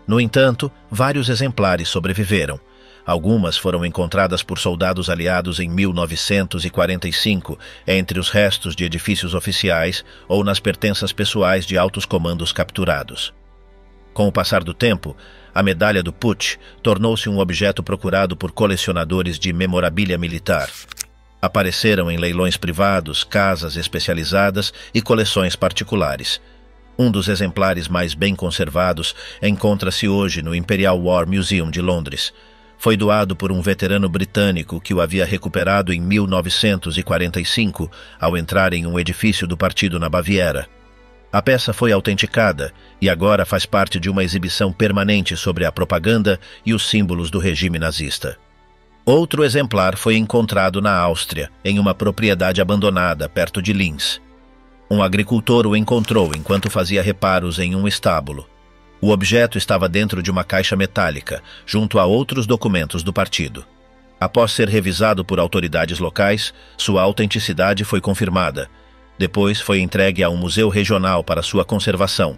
A: No entanto, vários exemplares sobreviveram. Algumas foram encontradas por soldados aliados em 1945, entre os restos de edifícios oficiais ou nas pertenças pessoais de altos comandos capturados. Com o passar do tempo, a medalha do Putsch tornou-se um objeto procurado por colecionadores de memorabilia militar. Apareceram em leilões privados, casas especializadas e coleções particulares. Um dos exemplares mais bem conservados encontra-se hoje no Imperial War Museum de Londres. Foi doado por um veterano britânico que o havia recuperado em 1945 ao entrar em um edifício do partido na Baviera. A peça foi autenticada e agora faz parte de uma exibição permanente sobre a propaganda e os símbolos do regime nazista. Outro exemplar foi encontrado na Áustria, em uma propriedade abandonada perto de Linz. Um agricultor o encontrou enquanto fazia reparos em um estábulo. O objeto estava dentro de uma caixa metálica, junto a outros documentos do partido. Após ser revisado por autoridades locais, sua autenticidade foi confirmada. Depois foi entregue a um museu regional para sua conservação.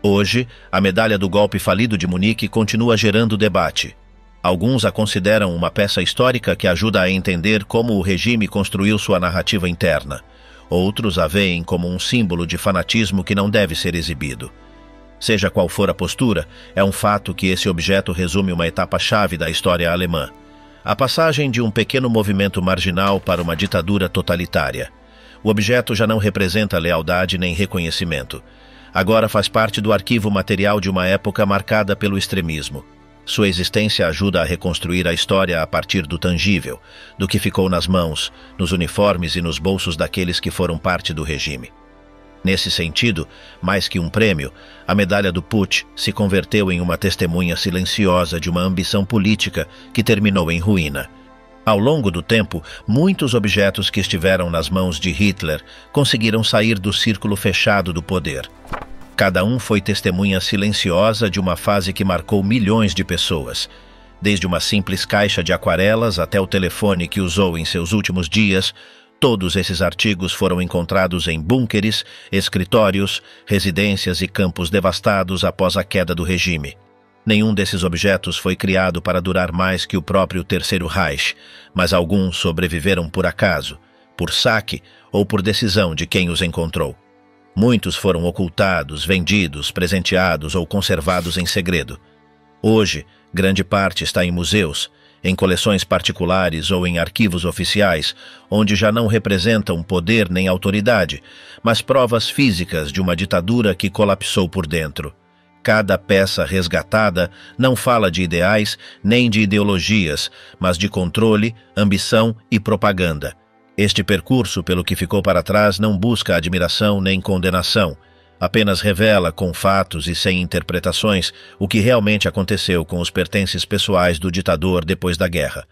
A: Hoje, a medalha do golpe falido de Munique continua gerando debate. Alguns a consideram uma peça histórica que ajuda a entender como o regime construiu sua narrativa interna. Outros a veem como um símbolo de fanatismo que não deve ser exibido. Seja qual for a postura, é um fato que esse objeto resume uma etapa-chave da história alemã. A passagem de um pequeno movimento marginal para uma ditadura totalitária. O objeto já não representa lealdade nem reconhecimento. Agora faz parte do arquivo material de uma época marcada pelo extremismo. Sua existência ajuda a reconstruir a história a partir do tangível, do que ficou nas mãos, nos uniformes e nos bolsos daqueles que foram parte do regime. Nesse sentido, mais que um prêmio, a medalha do Putsch se converteu em uma testemunha silenciosa de uma ambição política que terminou em ruína. Ao longo do tempo, muitos objetos que estiveram nas mãos de Hitler conseguiram sair do círculo fechado do poder. Cada um foi testemunha silenciosa de uma fase que marcou milhões de pessoas. Desde uma simples caixa de aquarelas até o telefone que usou em seus últimos dias, todos esses artigos foram encontrados em búnkeres, escritórios, residências e campos devastados após a queda do regime. Nenhum desses objetos foi criado para durar mais que o próprio Terceiro Reich, mas alguns sobreviveram por acaso, por saque ou por decisão de quem os encontrou. Muitos foram ocultados, vendidos, presenteados ou conservados em segredo. Hoje, grande parte está em museus, em coleções particulares ou em arquivos oficiais, onde já não representam poder nem autoridade, mas provas físicas de uma ditadura que colapsou por dentro. Cada peça resgatada não fala de ideais nem de ideologias, mas de controle, ambição e propaganda. Este percurso pelo que ficou para trás não busca admiração nem condenação, apenas revela com fatos e sem interpretações o que realmente aconteceu com os pertences pessoais do ditador depois da guerra.